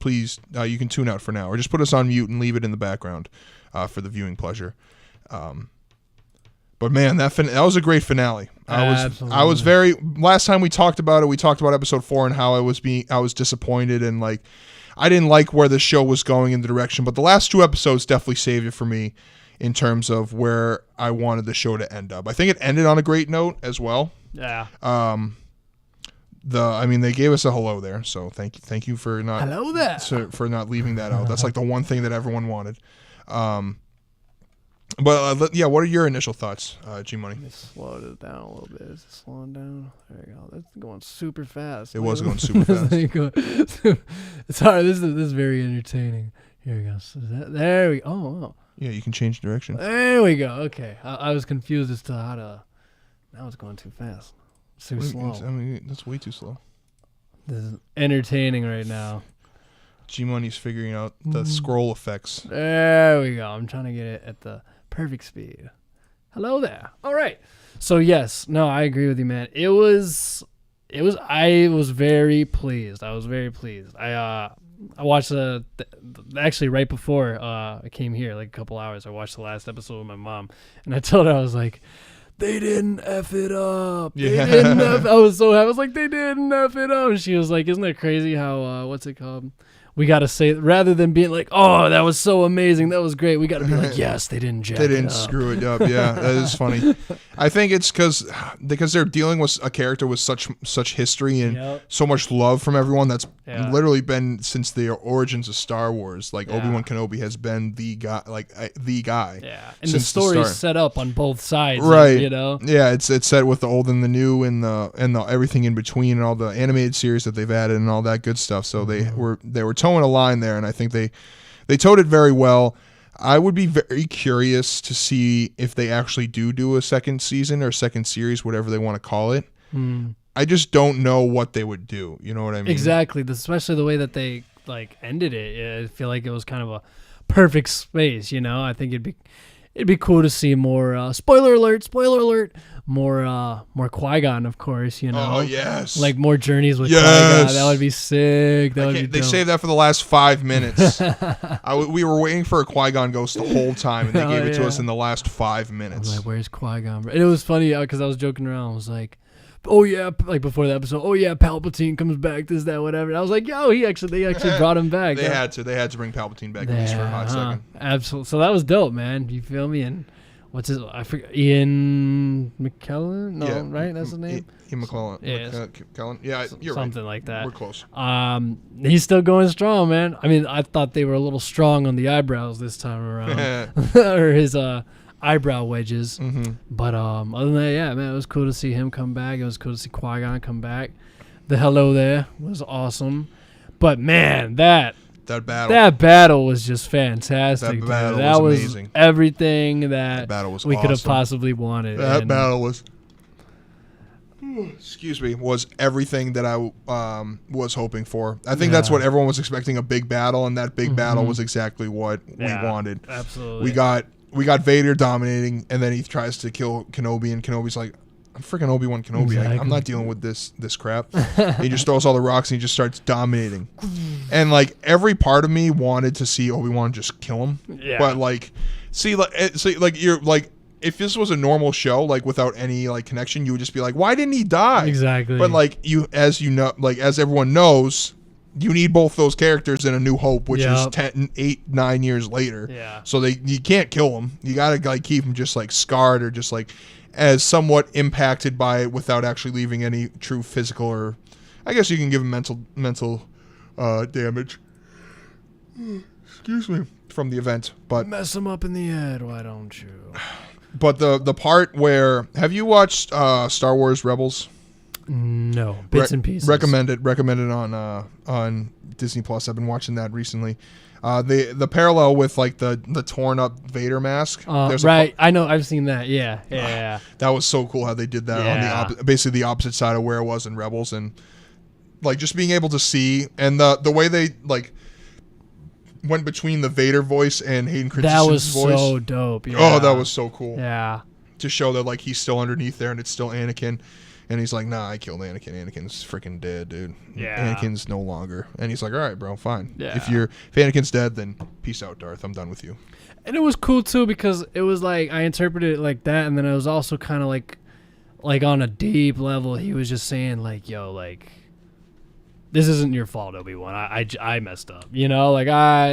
can tune out for now. Or just put us on mute and leave it in the background for the viewing pleasure. But man, that was a great finale. I was very... Last time we talked about it, we talked about episode 4 and how I was disappointed and like... I didn't like where the show was going in the direction, but the last 2 episodes definitely saved it for me in terms of where I wanted the show to end up. I think it ended on a great note as well. Yeah. They gave us a hello there, so thank you for not hello there for not leaving that out. That's like the one thing that everyone wanted. What are your initial thoughts, G Money? Let me slow it down a little bit. Is it slowing down? There you go. That's going super fast. It was going super fast. It's hard. This is very entertaining. Here we go. So there we go. Oh. Yeah, you can change direction. There we go. Okay. I was confused as to how to... Now it's going too fast. Too slow. I mean, that's way too slow. This is entertaining right now. G Money's figuring out the scroll effects. There we go. I'm trying to get it at the perfect speed. Hello there. All right. So yes, no, I agree with you, man. I was very pleased. I was very pleased. I watched actually right before I came here, like a couple hours. I watched the last episode with my mom, and I told her, I was like, they didn't F it up. Yeah. They didn't F. I was so happy. I was like, they didn't F it up. And she was like, isn't that crazy how what's it called? We got to say, rather than being like, oh, that was so amazing, that was great, we got to be like, yes, they didn't jack it up. They didn't screw it up. Yeah, that is funny. I think it's because they're dealing with a character with such history and so much love from everyone that's literally been since the origins of Star Wars. Like Obi-Wan Kenobi has been the guy, the guy. Yeah, and the story's set up on both sides, right? You know, yeah, it's set with the old and the new and the everything in between and all the animated series that they've added and all that good stuff. So they were towing a line there, and I think they towed it very well. I would be very curious to see if they actually do a second season or second series, whatever they want to call it. I just don't know what they would do. You know what I mean? Exactly. Especially the way that they ended it. I feel like it was kind of a perfect space. You know, I think it'd be cool to see more. Spoiler alert! More Qui-Gon, of course. You know. Oh yes. Like more journeys with Qui-Gon. That would be sick. They saved that for the last 5 minutes. We were waiting for a Qui-Gon ghost the whole time, and they gave it to us in the last 5 minutes. I was like, where's Qui-Gon? And it was funny because I was joking around. I was like, oh yeah, like before the episode, oh yeah, Palpatine comes back, this, that, whatever. And I was like, yo, they actually brought him back. They had to bring Palpatine back at least for a hot second. Absolutely. So that was dope, man. You feel me? And what's his? I forget. Ian McKellen? No, yeah, right? That's his name. Ian McKellen. Yeah, McKellen. Yeah, you're something right. like that. We're close. He's still going strong, man. I mean, I thought they were a little strong on the eyebrows this time around, or his eyebrow wedges. But other than that, yeah, man, it was cool to see him come back. It was cool to see Qui-Gon come back. The hello there was awesome. But man, that battle was just fantastic. That was amazing. Everything that we could have possibly wanted. That battle was, excuse me, was everything that I was hoping for. I think that's what everyone was expecting, a big battle, and that big battle was exactly what we wanted. Absolutely. We got Vader dominating, and then he tries to kill Kenobi, and Kenobi's like, I'm freaking Obi-Wan Kenobi. Exactly. I'm not dealing with this crap. He just throws all the rocks and he just starts dominating. And like every part of me wanted to see Obi-Wan just kill him. Yeah. But like, you're like, if this was a normal show, like without any like connection, you would just be like, why didn't he die? Exactly. But like as everyone knows, you need both those characters in A New Hope, which is 8, 9 years later. Yeah. So you can't kill them. You gotta like keep them just like scarred or just like as somewhat impacted by it without actually leaving any true physical, or I guess you can give them mental damage. Excuse me, from the event, but mess them up in the head. Why don't you? But the part where, have you watched Star Wars Rebels? No, bits and pieces. Recommended on Disney Plus. I've been watching that recently. The parallel with like the torn up Vader mask. Right, I know, I've seen that. Yeah. That was so cool how they did that on basically the opposite side of where it was in Rebels, and like just being able to see and the way they like went between the Vader voice and Hayden Christensen's voice. That was so dope. Yeah. Oh, that was so cool. Yeah. To show that like he's still underneath there and it's still Anakin. And he's like, nah, I killed Anakin. Anakin's freaking dead, dude. Yeah. Anakin's no longer. And he's like, all right, bro, fine. Yeah. If Anakin's dead, then peace out, Darth. I'm done with you. And it was cool, too, because it was like, I interpreted it like that, and then it was also kind of like on a deep level, he was just saying, like, yo, like, this isn't your fault, Obi-Wan. I messed up, you know? Like,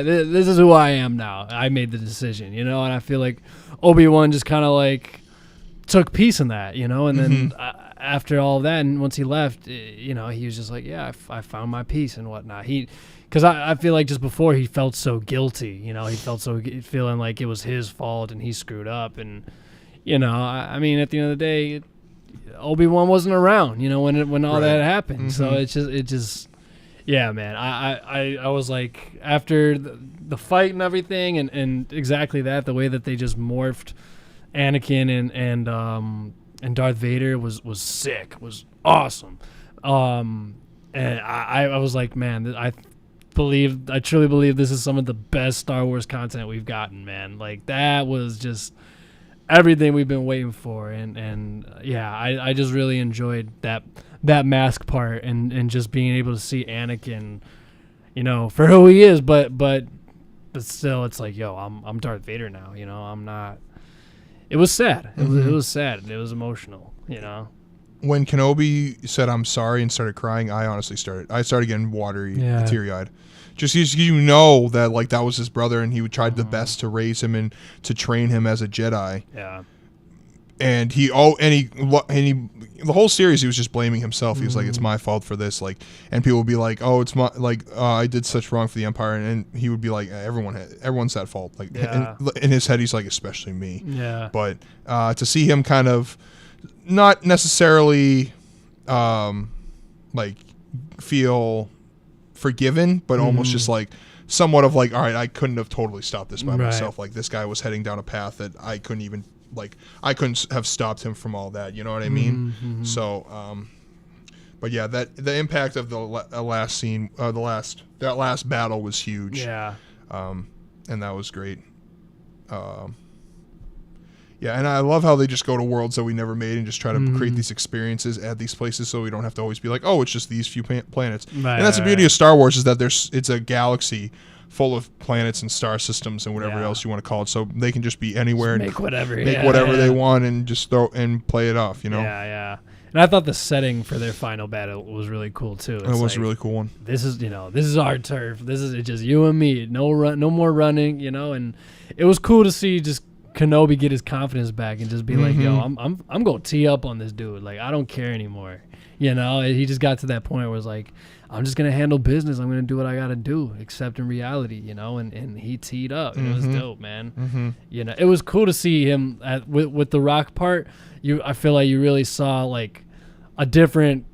this is who I am now. I made the decision, you know? And I feel like Obi-Wan just kind of, like, took peace in that, you know? And then after all of that, and once he left, you know, he was just like, yeah, I found my peace and whatnot. Because I feel like just before he felt so guilty, you know, he felt so feeling like it was his fault and he screwed up. And, you know, I mean, at the end of the day, Obi-Wan wasn't around, you know, when all that happened. So it just, yeah, man, I was like, after the fight and everything and exactly that, the way that they just morphed Anakin and Darth Vader was sick, was awesome. And I was like, man, I truly believe this is some of the best Star Wars content we've gotten, man. Like, that was just everything we've been waiting for, and I just really enjoyed that mask part and just being able to see Anakin, for who he is, but still it's like, yo, I'm Darth Vader now, I'm not. It was sad. It was sad. It was emotional, When Kenobi said I'm sorry and started crying, I started getting watery, teary-eyed. Just that like that was his brother, and he tried the best to raise him and to train him as a Jedi. Yeah. And the whole series he was just blaming himself. He was like, it's my fault for this, like, and people would be like, oh, it's my, like, I did such wrong for the Empire, and he would be like, everyone's at fault, like, in his head he's like, especially me. Yeah. But to see him kind of not necessarily like feel forgiven, but almost just like somewhat of like, all right, I couldn't have totally stopped this by myself. Like, this guy was heading down a path that I couldn't even, like, I couldn't have stopped him from all that. You know what I mean? So, but yeah, the impact of the last scene, that last battle was huge. Yeah. And that was great. Yeah, and I love how they just go to worlds that we never made and just try to create these experiences at these places, so we don't have to always be like, oh, it's just these few planets. Right, and that's the beauty of Star Wars, is that it's a galaxy full of planets and star systems and whatever else you want to call it, so they can just be anywhere, just and make whatever they want and just throw and play it off, Yeah. And I thought the setting for their final battle was really cool too. It was a really cool one. This is our turf. This is just you and me. No more running, and it was cool to see just Kenobi get his confidence back and just be like, yo, I'm going to tee up on this dude. Like, I don't care anymore. He just got to that point where it's like, I'm just going to handle business. I'm going to do what I got to do, except in reality, and he teed up. It was dope, man. It was cool to see him with the rock part. I feel like you really saw like a different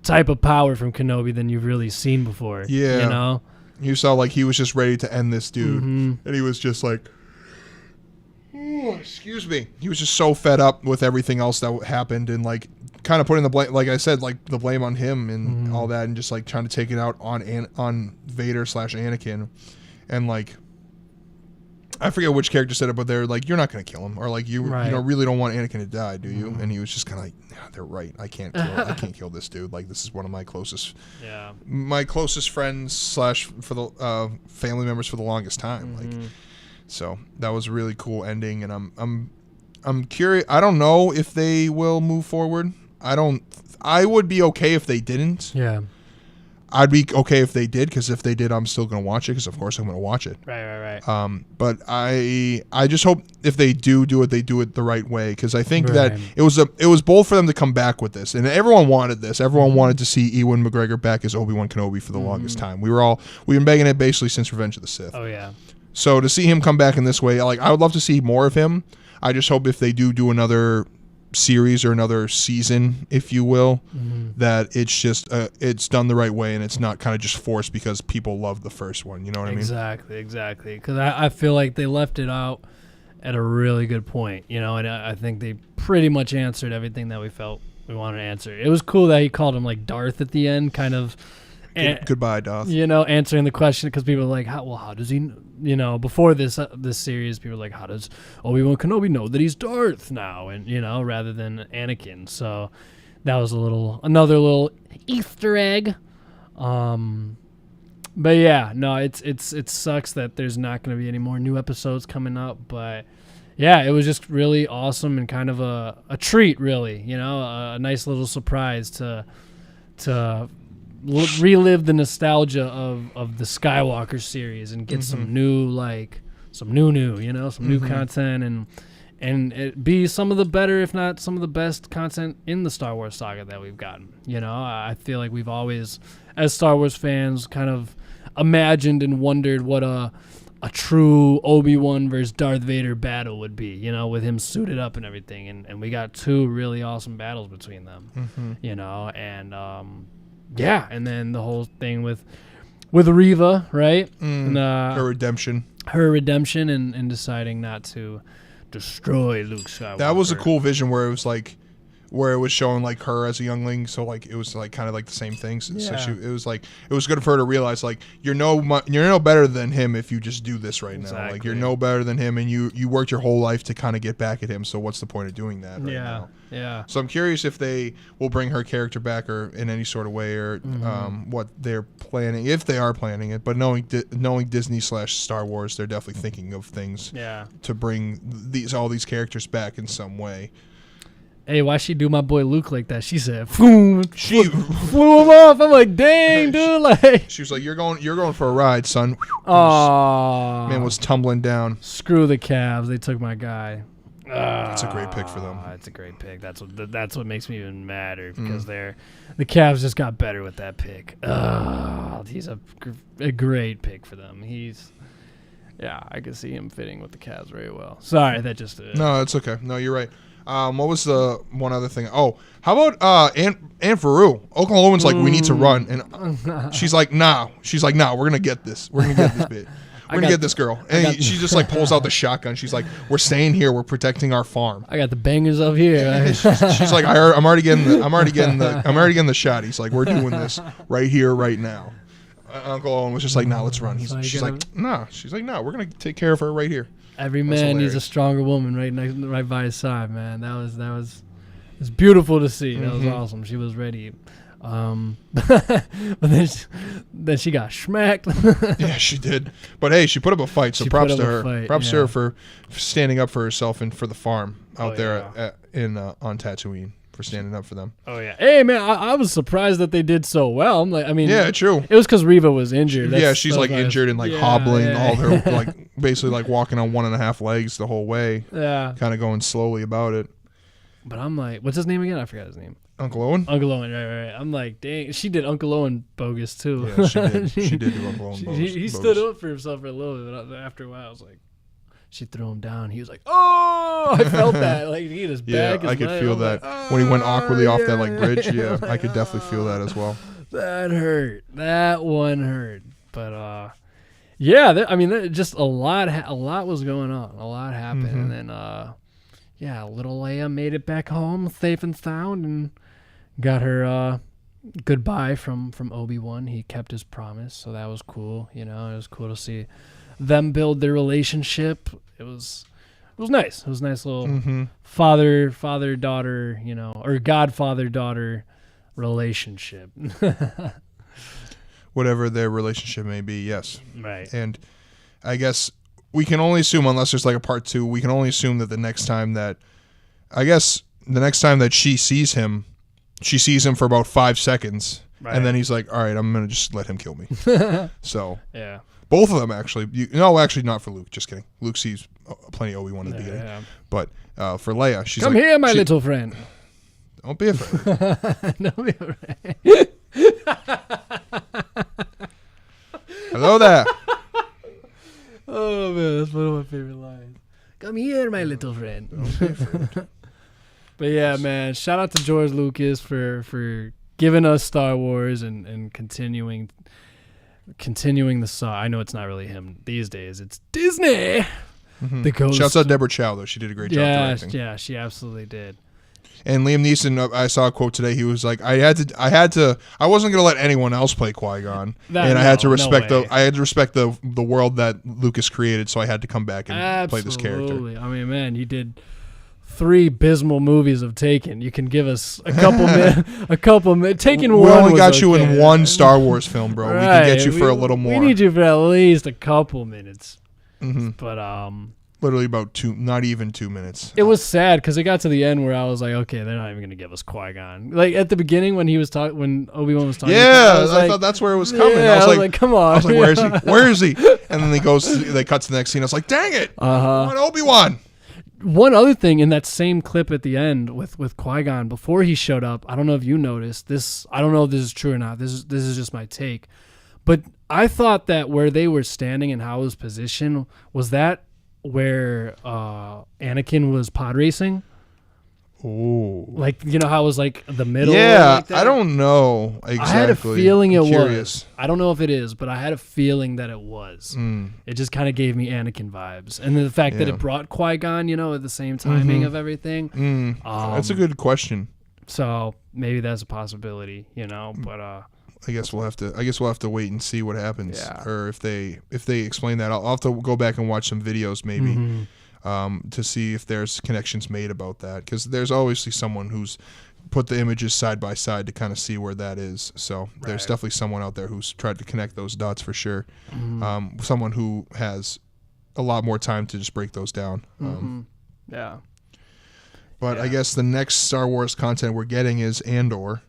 type of power from Kenobi than you've really seen before. Yeah. You saw like he was just ready to end this dude. And he was just like, excuse me. He was just so fed up with everything else that happened, and like kind of putting the blame, like I said, like the blame on him and all that, and just like trying to take it out on Vader / Anakin, and like I forget which character said it, but they're like, you're not going to kill him, or like you really don't want Anakin to die, do you? And he was just kind of like, yeah, they're right. I can't kill this dude. Like, this is one of my closest friends / for the family members for the longest time. Like. So that was a really cool ending, and I'm curious. I don't know if they will move forward. I would be okay if they didn't. Yeah. I'd be okay if they did, because if they did, I'm still going to watch it, because of course I'm going to watch it. Right. But I just hope if they do it, they do it the right way, because I think that it was bold for them to come back with this, and everyone wanted this. Everyone wanted to see Ewan McGregor back as Obi-Wan Kenobi for the longest time. We've been begging it basically since Revenge of the Sith. Oh yeah. So to see him come back in this way, like, I would love to see more of him. I just hope if they do another series or another season, if you will, that it's just it's done the right way, and it's not kind of just forced because people love the first one. You know what I mean? Exactly. Because I feel like they left it out at a really good point, and I think they pretty much answered everything that we felt we wanted to answer. It was cool that he called him like Darth at the end, kind of. Goodbye, Darth. Answering the question, because people are like, how does he, before this series, people are like, how does Obi-Wan Kenobi know that he's Darth now? And, rather than Anakin. So that was another little Easter egg. But yeah, no, it sucks that there's not going to be any more new episodes coming up. But yeah, it was just really awesome and kind of a treat, really, a nice little surprise to relive the nostalgia of the Skywalker series and get some new new content and it be some of the better, if not some of the best content in the Star Wars saga that we've gotten. I feel like we've always, as Star Wars fans, kind of imagined and wondered what a true Obi-Wan versus Darth Vader battle would be, with him suited up and everything, and we got two really awesome battles between them, and yeah, and then the whole thing with Reva, right? And, her redemption and deciding not to destroy Luke Skywalker. That was a cool vision where it was like, where it was showing like her as a youngling, so like it was like kind of like the same things. So it was good for her to realize like you're no better than him if you just do this right now. Like you're no better than him, and you worked your whole life to kind of get back at him. So what's the point of doing that right now? Yeah. So I'm curious if they will bring her character back or in any sort of way, or what they're planning, if they are planning it. But knowing Disney/Star Wars, they're definitely thinking of things to bring all these characters back in some way. Hey, why she do my boy Luke like that? She said, "Boom!" She flew him off. I'm like, dang, dude. Like, she was like, "You're going for a ride, son." Oh, man was tumbling down. Screw the Cavs. They took my guy. That's a great pick for them. It's a great pick. That's what makes me even madder because the Cavs just got better with that pick. He's a great pick for them. I can see him fitting with the Cavs very well. Sorry, that just no, it's okay. No, you're right. What was the one other thing? Oh, how about Aunt Faru? Oklahoman's like, we need to run, and she's like, nah. She's like, nah. We're gonna get this. We're gonna get this bit. We're gonna get this girl. And she just like pulls out the shotgun. She's like, we're staying here. We're protecting our farm. I got the bangers up here. she's like, I'm already getting the shot. He's like, we're doing this right here, right now. Uncle Owen was just like, nah, let's run. She's like, nah. She's like, no, we're gonna take care of her right here. Every man needs a stronger woman right by his side, man. That was beautiful to see. That was awesome. She was ready. But then she got smacked. Yeah, she did. But hey, she put up a fight, so props to her. Props to her for standing up for herself and for the farm out there on Tatooine, for standing up for them. Oh yeah. Hey man, I was surprised that they did so well. I'm like, I mean, yeah, true. It was because Reva was injured. She's like injured and like hobbling all her like basically like walking on 1.5 legs the whole way. Yeah. Kind of going slowly about it. But I'm like, what's his name again? I forgot his name. Uncle Owen? Uncle Owen, right. I'm like, dang, she did Uncle Owen bogus too. Yeah, she did. She did do Uncle Owen bogus. He stood up for himself for a little bit, but after a while, I was like, she threw him down. He was like, oh, I felt that. Like, he hit his back. Yeah, I could feel that. Like, when he went awkwardly off that like bridge, I could definitely feel that as well. That hurt. That one hurt. But, just a lot was going on. A lot happened. And then, little Leia made it back home safe and sound and got her goodbye from Obi-Wan. He kept his promise, so that was cool. You know, it was cool to see them build their relationship. It was nice. It was a nice little father-daughter, or godfather-daughter relationship. Whatever their relationship may be, yes. Right. And I guess we can only assume, unless there's like a part 2, we can only assume that the next time that she sees him for about 5 seconds, and then he's like, all right, I'm going to just let him kill me. So, yeah. Both of them, actually. Actually, not for Luke. Just kidding. Luke sees plenty of Obi-Wan in the beginning. Yeah. But for Leia, she's Come like... Come here, my little friend. Don't be afraid. Don't be afraid. Hello there. Oh, man, that's one of my favorite lines. Come here, my little friend. Don't be afraid. But yeah, man, shout out to George Lucas for giving us Star Wars and continuing the saga. I know it's not really him these days. It's Disney. The ghost. Shouts out Deborah Chow, though. She did a great job directing. Yeah, she absolutely did. And Liam Neeson, I saw a quote today. He was like, I wasn't going to let anyone else play Qui-Gon. I had to respect the world that Lucas created, so I had to come back and play this character. I mean, man, you did 3 abysmal movies of Taken. You can give us a couple minutes. Taken we 1 only got you in 1 Star Wars film, bro. Right. We can get you for a little more. We need you for at least a couple minutes. But literally about 2, not even 2 minutes. It was sad because it got to the end where I was like, okay, they're not even gonna give us Qui-Gon. Like at the beginning when when Obi-Wan was talking. Yeah, I thought that's where it was coming. Yeah, I was like, come on. I was like, where is he? Where is he? And then they cut to the next scene. I was like, dang it, Obi-Wan. One other thing in that same clip at the end with Qui-Gon before he showed up, I don't know if you noticed this. I don't know if this is true or not. This is just my take, but I thought that where they were standing and how his position was that where Anakin was pod racing. Oh, like how it was like the middle. Yeah, like I don't know exactly. I had a feeling it was. I don't know if it is, but I had a feeling that it was. It just kind of gave me Anakin vibes, and then the fact that it brought Qui-Gon, at the same timing of everything. That's a good question. So maybe that's a possibility, but I guess we'll have to wait and see what happens, or if they explain that. I'll have to go back and watch some videos maybe to see if there's connections made about that, because there's obviously someone who's put the images side by side to kind of see where that is. So there's definitely someone out there who's tried to connect those dots for sure. Someone who has a lot more time to just break those down. But I guess the next Star Wars content we're getting is Andor.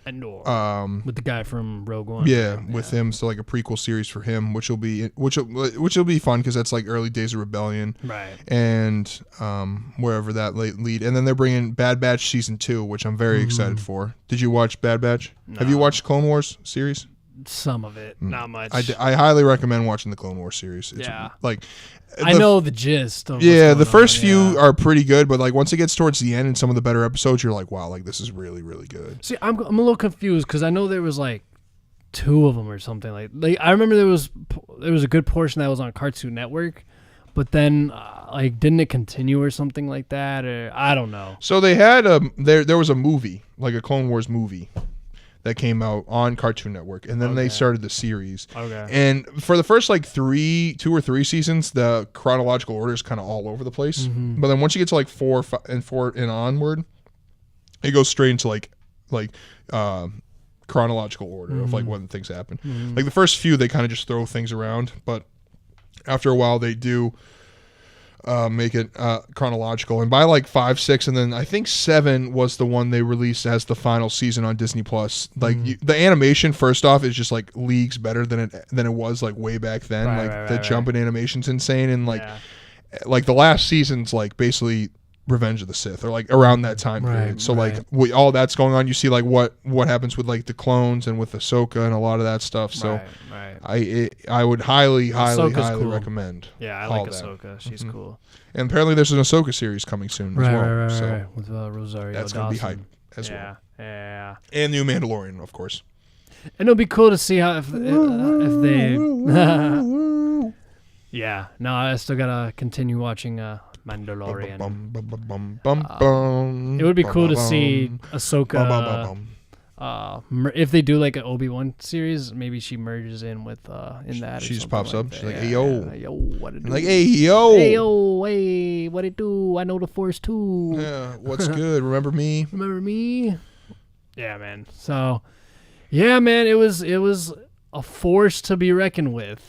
With the guy from Rogue One. With him, so like a prequel series for him, which will be fun, because that's like early days of Rebellion, right? And wherever that lead, and then they're bringing Bad Batch season 2, which I'm very excited for. Did you watch Bad Batch? No. Have you watched Clone Wars series? Some of it, not much. I highly recommend watching the Clone Wars series. It's I know the gist of the first few are pretty good, but like once it gets towards the end and some of the better episodes, you're like, wow, like this is really, really good. See, I'm a little confused because I know there was like 2 of them or something. Like I remember there was a good portion that was on Cartoon Network, but then like didn't it continue or something like that, or I don't know. So they had there was a movie, like a Clone Wars movie, that came out on Cartoon Network, and then they started the series. And for the first like 2 or 3 seasons, the chronological order is kind of all over the place. But then once you get to like 4 and onward, it goes straight into like chronological order of like when things happen. Like the first few, they kind of just throw things around, but after a while, they do make it chronological. And by like 5, 6, and then I think 7 was the one they released as the final season on Disney Plus. Like the animation, first off, is just like leagues better than it was like way back then. The jump in animation's insane, and like the last season's like basically Revenge of the Sith, or like around that time period. So like all that's going on. You see like what happens with like the clones and with Ahsoka and a lot of that stuff. So I would highly recommend. Yeah, I like Ahsoka. She's cool. And apparently there's an Ahsoka series coming soon as well. So with Rosario that's Dawson. Gonna be hype as well. Yeah. And new Mandalorian, of course. And it'll be cool to see how if they. Yeah. No, I still gotta continue watching Mandalorian. It would be cool to see Ahsoka. If they do like an Obi-Wan series, maybe she merges in with in that. She just pops up. She's like, "Hey yo, what it do?" Like, "Hey yo, hey, what it do? I know the Force too." Yeah, what's good? Remember me? Remember me? Yeah, man. So, yeah, man, it was a force to be reckoned with.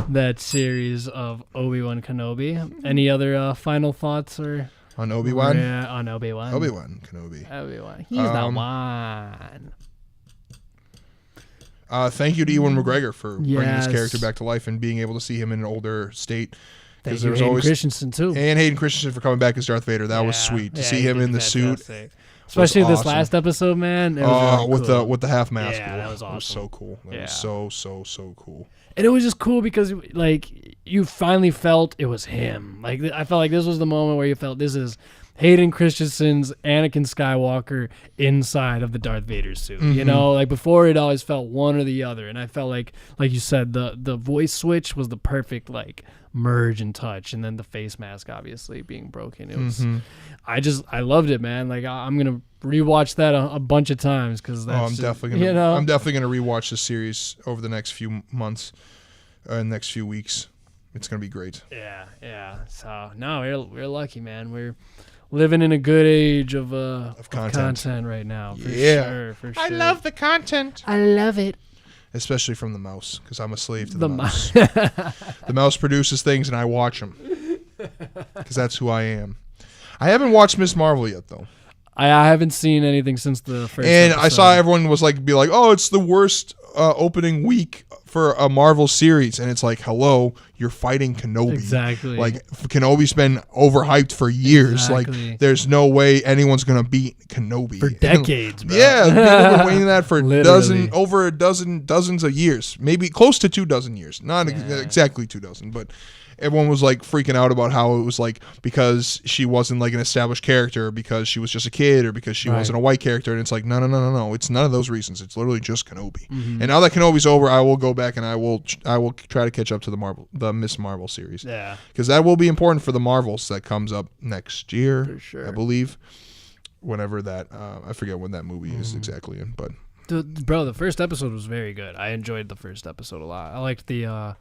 That series of Obi-Wan Kenobi. Any other final thoughts or on Obi-Wan? Yeah, on Obi-Wan. Obi-Wan Kenobi. Obi-Wan. He's the one. Thank you to Ewan McGregor for bringing his character back to life and being able to see him in an older state. Thank you, Hayden Christensen too. And Hayden Christensen for coming back as Darth Vader. That was sweet to see him in the suit. Especially this last episode, man. It was really cool. with the half mask. Yeah, that was awesome. It was so cool. That was so cool. And it was just cool because like you finally felt it was him. Like I felt like this was the moment where you felt this is Hayden Christensen's Anakin Skywalker inside of the Darth Vader suit. You know, like before it always felt one or the other, and I felt like you said, the voice switch was the perfect like merge and touch, and then the face mask obviously being broken. It was I loved it, man. Like I'm gonna rewatch that a bunch of times because that's definitely gonna rewatch the series over the next few months, next few weeks. It's gonna be great. Yeah. So no, we're lucky, man. We're living in a good age of content right now. For sure. I love the content. I love it. Especially from the mouse, because I'm a slave to the mouse. The mouse produces things, and I watch them. Because that's who I am. I haven't watched Ms. Marvel yet, though. I haven't seen anything since the first And episode. I saw everyone was like, be like, oh, it's the worst opening week for a Marvel series. And it's like, hello, you're fighting Kenobi. Exactly. Like, Kenobi's been overhyped for years. Exactly. Like, there's no way anyone's going to beat Kenobi. For decades, bro. Yeah, people have been waiting that for dozens of years. Maybe close to 24 years. Not exactly 24, but everyone was like freaking out about how it was like because she wasn't like an established character, because she was just a kid, or because she wasn't a white character. And it's like, no. It's none of those reasons. It's literally just Kenobi. And now that Kenobi's over, I will go back and I will try to catch up to the Miss Marvel series. Yeah. Because that will be important for the Marvels that comes up next year, for sure. I believe. whenever that I forget when that movie is exactly in, but bro, the first episode was very good. I enjoyed the first episode a lot. I liked the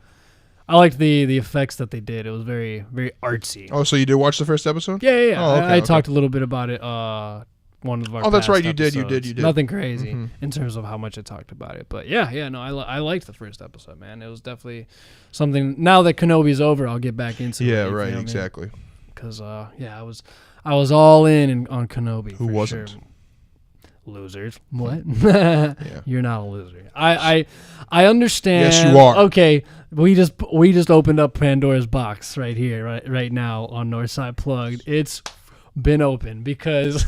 effects that they did. It was very, very artsy. Oh, so you did watch the first episode? Yeah. Oh, okay, I talked a little bit about it. One of our that's right. You episodes. did. Nothing crazy in terms of how much I talked about it, but yeah. No, I liked the first episode, man. It was definitely something. Now that Kenobi's over, I'll get back into it. Yeah, right. Exactly. Because I was all in on Kenobi. Who wasn't? Sure. Losers. What? Yeah. You're not a loser. I understand. Yes, you are. Okay, we just opened up Pandora's box right here, right now on Northside Plugged. It's been open because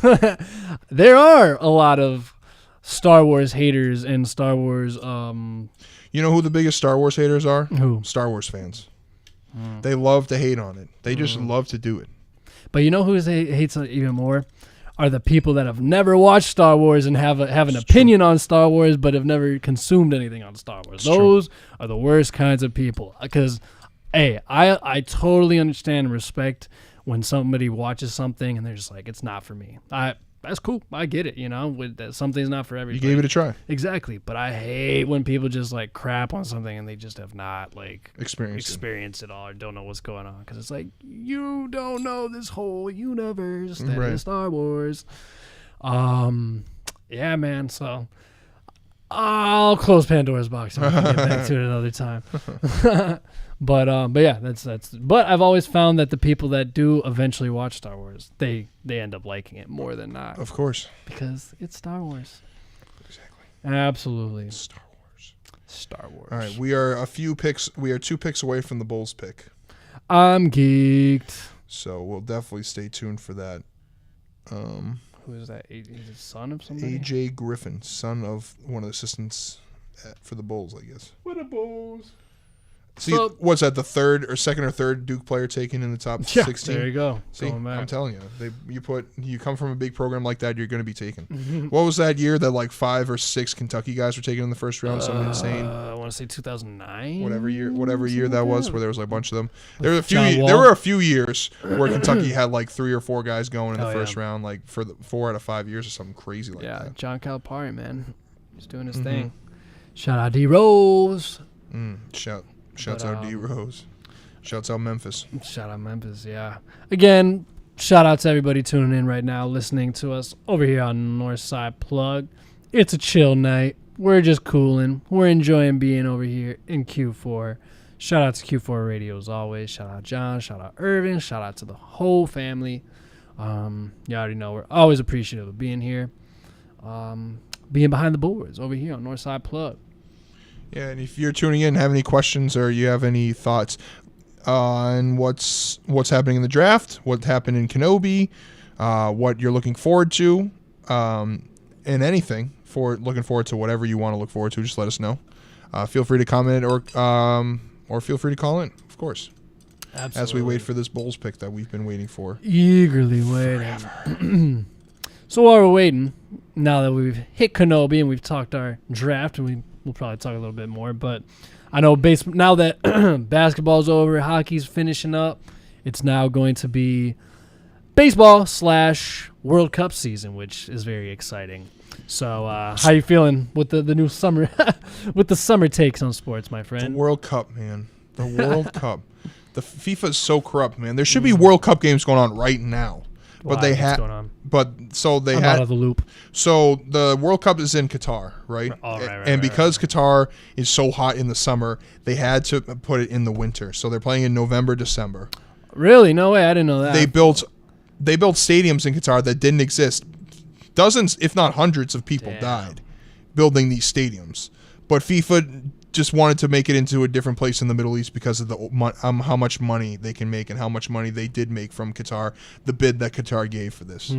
there are a lot of Star Wars haters and Star Wars. You know who the biggest Star Wars haters are? Who? Star Wars fans. They love to hate on it. They just love to do it. But you know who hates it even more? Are the people that have never watched Star Wars and have an opinion on Star Wars but have never consumed anything on Star Wars. Those are the worst kinds of people. Because, hey, I totally understand and respect when somebody watches something and they're just like, it's not for me. That's cool. I get it, that something's not for everybody. You gave it a try. Exactly. But I hate when people just like crap on something and they just have not like experienced it all or don't know what's going on. Because it's like, you don't know this whole universe that is Star Wars. Yeah, man. So I'll close Pandora's box and we can get back to it another time. But yeah, that's. But I've always found that the people that do eventually watch Star Wars, they end up liking it more than not. Of course, because it's Star Wars. Exactly. Absolutely. Star Wars. Star Wars. All right, we are 2 picks away from the Bulls pick. I'm geeked. So we'll definitely stay tuned for that. Who is that? Is it son of somebody? AJ Griffin, son of one of the assistants for the Bulls, I guess. What the Bulls? See, what's that? The second or third Duke player taken in the top 16. There you go. See, I'm telling you, you come from a big program like that, you're going to be taken. What was that year that like 5 or 6 Kentucky guys were taken in the first round? Something insane. I want to say 2009. Whatever year that was, where there was like a bunch of them. There were a few years where Kentucky had like 3 or 4 guys going in the first round, like for the 4 out of 5 years or something crazy like that. Yeah, John Calipari, man, he's doing his thing. Shout out D Rose. Shouts out D Rose. Shouts out Memphis. Shout out Memphis, yeah. Again, shout out to everybody tuning in right now, listening to us over here on Northside Plug. It's a chill night. We're just cooling. We're enjoying being over here in Q4. Shout out to Q4 Radio as always. Shout out John. Shout out Irvin. Shout out to the whole family. You already know we're always appreciative of being here. Being behind the boards over here on Northside Plug. Yeah, and if you're tuning in and have any questions or you have any thoughts on what's happening in the draft, what happened in Kenobi, what you're looking forward to, and anything looking forward to whatever you want to look forward to, just let us know. Feel free to comment or feel free to call in, of course. Absolutely. As we wait for this Bulls pick that we've been waiting for. Eagerly waiting. So while we're waiting, now that we've hit Kenobi and we've talked our draft, and we'll probably talk a little bit more, but I know now that basketball's over, hockey's finishing up, it's now going to be baseball / World Cup season, which is very exciting. So how you feeling with the new summer, with the summer takes on sports, my friend? The World Cup, man. The World Cup. The FIFA is so corrupt, man. There should be World Cup games going on right now. But they had, I'm out of the loop. So the World Cup is in Qatar, right? Right, because Qatar is so hot in the summer, they had to put it in the winter. So they're playing in November, December. Really? No way! I didn't know that. They built stadiums in Qatar that didn't exist. Dozens, if not hundreds, of people died building these stadiums. But FIFA just wanted to make it into a different place in the Middle East because of how much money they can make and how much money they did make from Qatar, the bid that Qatar gave for this.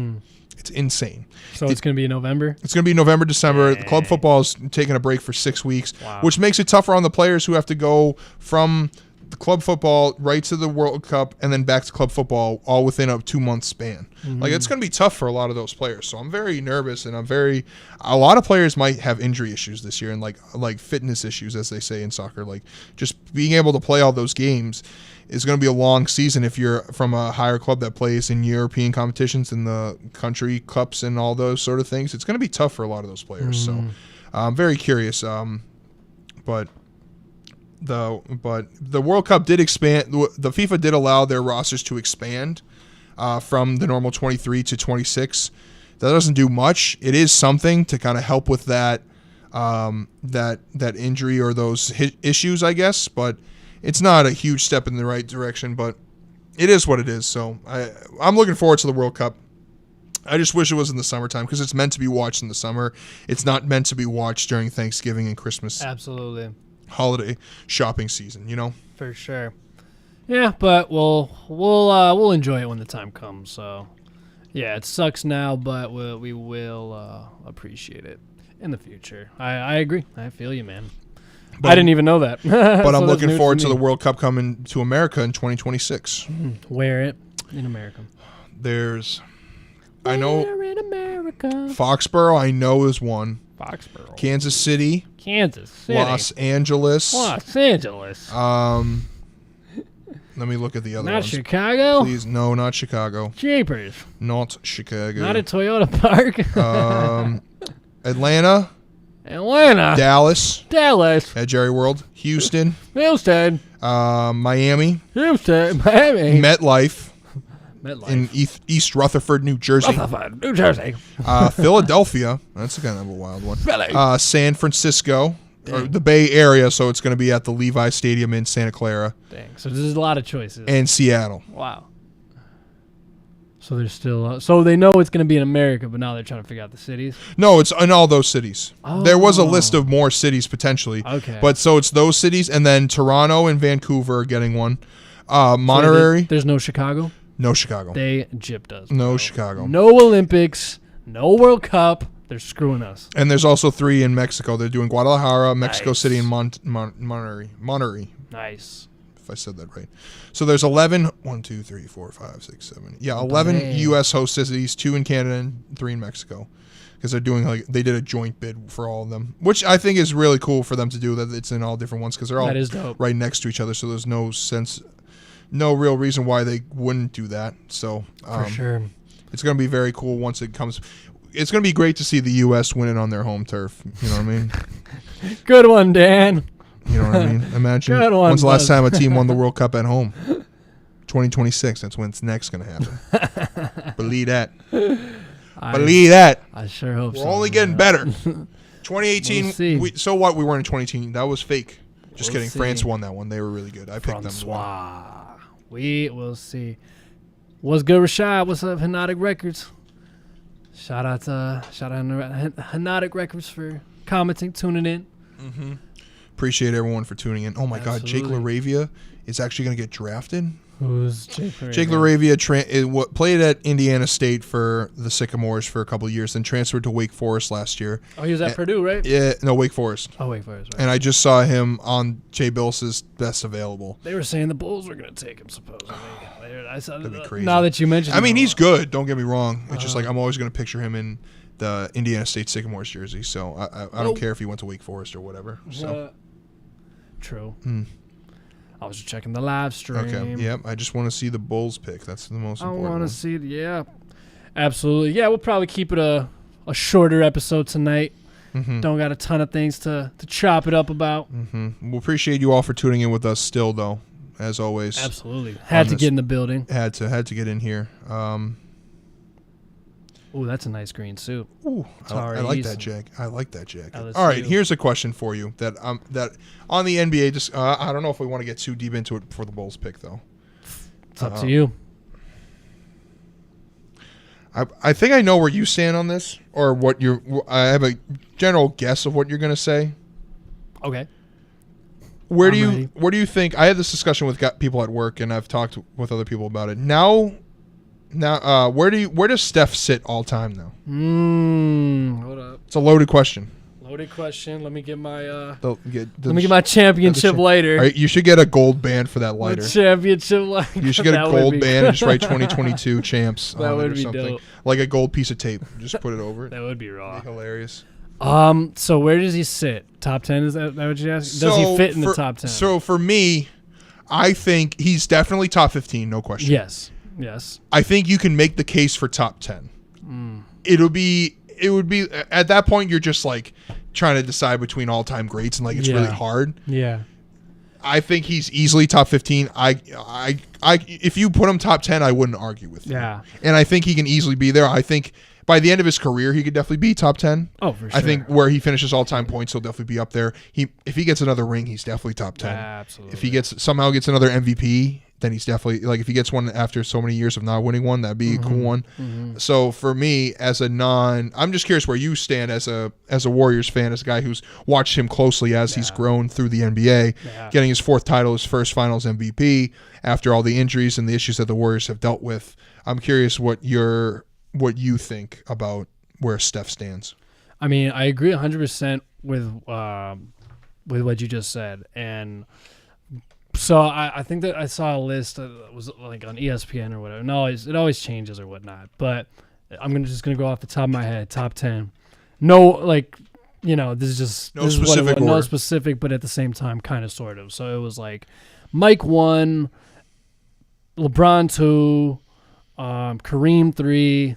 It's insane. So it's going to be in November? It's going to be November, December. Club football is taking a break for 6 weeks, which makes it tougher on the players who have to go from the club football right to the World Cup and then back to club football all within a 2-month span. Like, it's going to be tough for a lot of those players. So I'm very nervous, and a lot of players might have injury issues this year and like fitness issues, as they say in soccer. Like, just being able to play all those games is going to be a long season if you're from a higher club that plays in European competitions and the country cups and all those sort of things. It's going to be tough for a lot of those players. So I'm very curious. But the World Cup did expand. The FIFA did allow their rosters to expand from the normal 23 to 26. That doesn't do much. It is something to kind of help with that that injury or those issues, I guess. But it's not a huge step in the right direction. But it is what it is. So I'm looking forward to the World Cup. I just wish it was in the summertime because it's meant to be watched in the summer. It's not meant to be watched during Thanksgiving and Christmas. Absolutely. Holiday shopping season, you know? For sure. Yeah, but we'll enjoy it when the time comes. So, yeah, it sucks now, but we will appreciate it in the future. I agree. I feel you, man. But I didn't even know that. But so I'm looking forward to the World Cup coming to America in 2026. Where it in America? I know in America. Foxborough, I know is one. Foxborough. Kansas City. Los Angeles. Let me look at the other ones. Not Chicago? Please, no, not Chicago. Jeepers. Not Chicago. Not at Toyota Park. Atlanta. Dallas. At Jerry World. Houston. Miami. MetLife. In East Rutherford, New Jersey. Philadelphia. That's kind of a wild one. San Francisco. Or the Bay Area, so it's going to be at the Levi Stadium in Santa Clara. Dang. So there's a lot of choices. And Seattle. Wow. So there's still... so they know it's going to be in America, but now they're trying to figure out the cities? No, it's in all those cities. Oh. There was a list of more cities potentially. Okay. But so it's those cities, and then Toronto and Vancouver are getting one. Monterey. So there's no Chicago? No Chicago. They gypped us. No Chicago. No Olympics. No World Cup. They're screwing us. And there's also 3 in Mexico. They're doing Guadalajara, Mexico City, and Monterrey. Nice. If I said that right. So there's 11. 1, 2, 3, 4, 5, 6, 7. Yeah, 11 U.S. host cities, 2 in Canada, and 3 in Mexico. Because they're doing they did a joint bid for all of them, which I think is really cool for them to do. That it's in all different ones because they're all right next to each other. So there's no real reason why they wouldn't do that. So for sure, it's going to be very cool once it comes. It's going to be great to see the U.S. win it on their home turf. You know what I mean? Good one, Dan. You know what I mean? Imagine when's the last time a team won the World Cup at home? 2026. That's when it's next going to happen. Believe that. Believe that. I sure hope so. We're only getting better. 2018. We'll so what? We weren't in 2018. That was fake. Just kidding. See. France won that one. They were really good. I picked them. We will see. What's good, Rashad? What's up, Hypnotic Records? Shout out Hypnotic Records for commenting, tuning in. Mm-hmm. Appreciate everyone for tuning in. Oh my God, Jake LaRavia is actually going to get drafted. Who's Jake LaRavia? Jake LaRavia played at Indiana State for the Sycamores for a couple of years, then transferred to Wake Forest last year. Oh, he was at Purdue, right? Yeah, no, Wake Forest. Oh, Wake Forest. Right. And I just saw him on Jay Bills' Best Available. They were saying the Bulls were going to take him, supposedly. I saw that'd be crazy. Now that you mentioned, I mean, he's good. Don't get me wrong. It's just like I'm always going to picture him in the Indiana State Sycamores jersey. So I don't care if he went to Wake Forest or whatever. So true. I was just checking the live stream. Okay. Yep. I just want to see the Bulls pick. That's the most important. I want to see it. Yeah. Absolutely. Yeah. We'll probably keep it a shorter episode tonight. Mm-hmm. Don't got a ton of things to chop it up about. Mm-hmm. We appreciate you all for tuning in with us still, though, as always. Absolutely. Had to get in the building. Had to get in here. Ooh, that's a nice green suit. Ooh, I like that jacket. I like that jacket. All right, here's a question for you that on the NBA. Just I don't know if we want to get too deep into it before the Bulls pick, though. It's up to you. I think I know where you stand on this, or what you're. I have a general guess of what you're going to say. Okay. Where do you think? I had this discussion with people at work, and I've talked with other people about it. Now, where does Steph sit all time now? Hold up. It's a loaded question. Loaded question. Let me get my let me get my championship lighter. All right, you should get a gold band for that lighter. Championship lighter. You should get a gold band and just write 2022 champs that on would it or be something. dope. Like a gold piece of tape. Just put it over it. That would be raw. Be hilarious. So where does he sit? Top 10? Is that what you ask? Does he fit in the top 10? So for me, I think he's definitely top 15, no question. Yes. I think you can make the case for top 10. It would be at that point you're just like trying to decide between all-time greats and like it's really hard. Yeah. I think he's easily top 15. I if you put him top 10, I wouldn't argue with you. Yeah. And I think he can easily be there. I think by the end of his career, he could definitely be top 10. Oh, for sure. I think where he finishes all-time points, he'll definitely be up there. If he gets another ring, he's definitely top 10. Absolutely. If he somehow gets another MVP, then he's definitely, like, if he gets one after so many years of not winning one, that'd be a cool one. So for me, I'm just curious where you stand as a Warriors fan, as a guy who's watched him closely as he's grown through the NBA, getting his 4th title, his first Finals MVP after all the injuries and the issues that the Warriors have dealt with. I'm curious what you think about where Steph stands. I mean, I agree 100% with what you just said, and so I think that I saw a list that was like on ESPN or whatever. No, it always changes or whatnot. But I'm just gonna go off the top of my head, top 10. No, like, this is just no specific order. No specific, but at the same time, kind of sort of. So it was like Mike 1, LeBron 2, Kareem 3,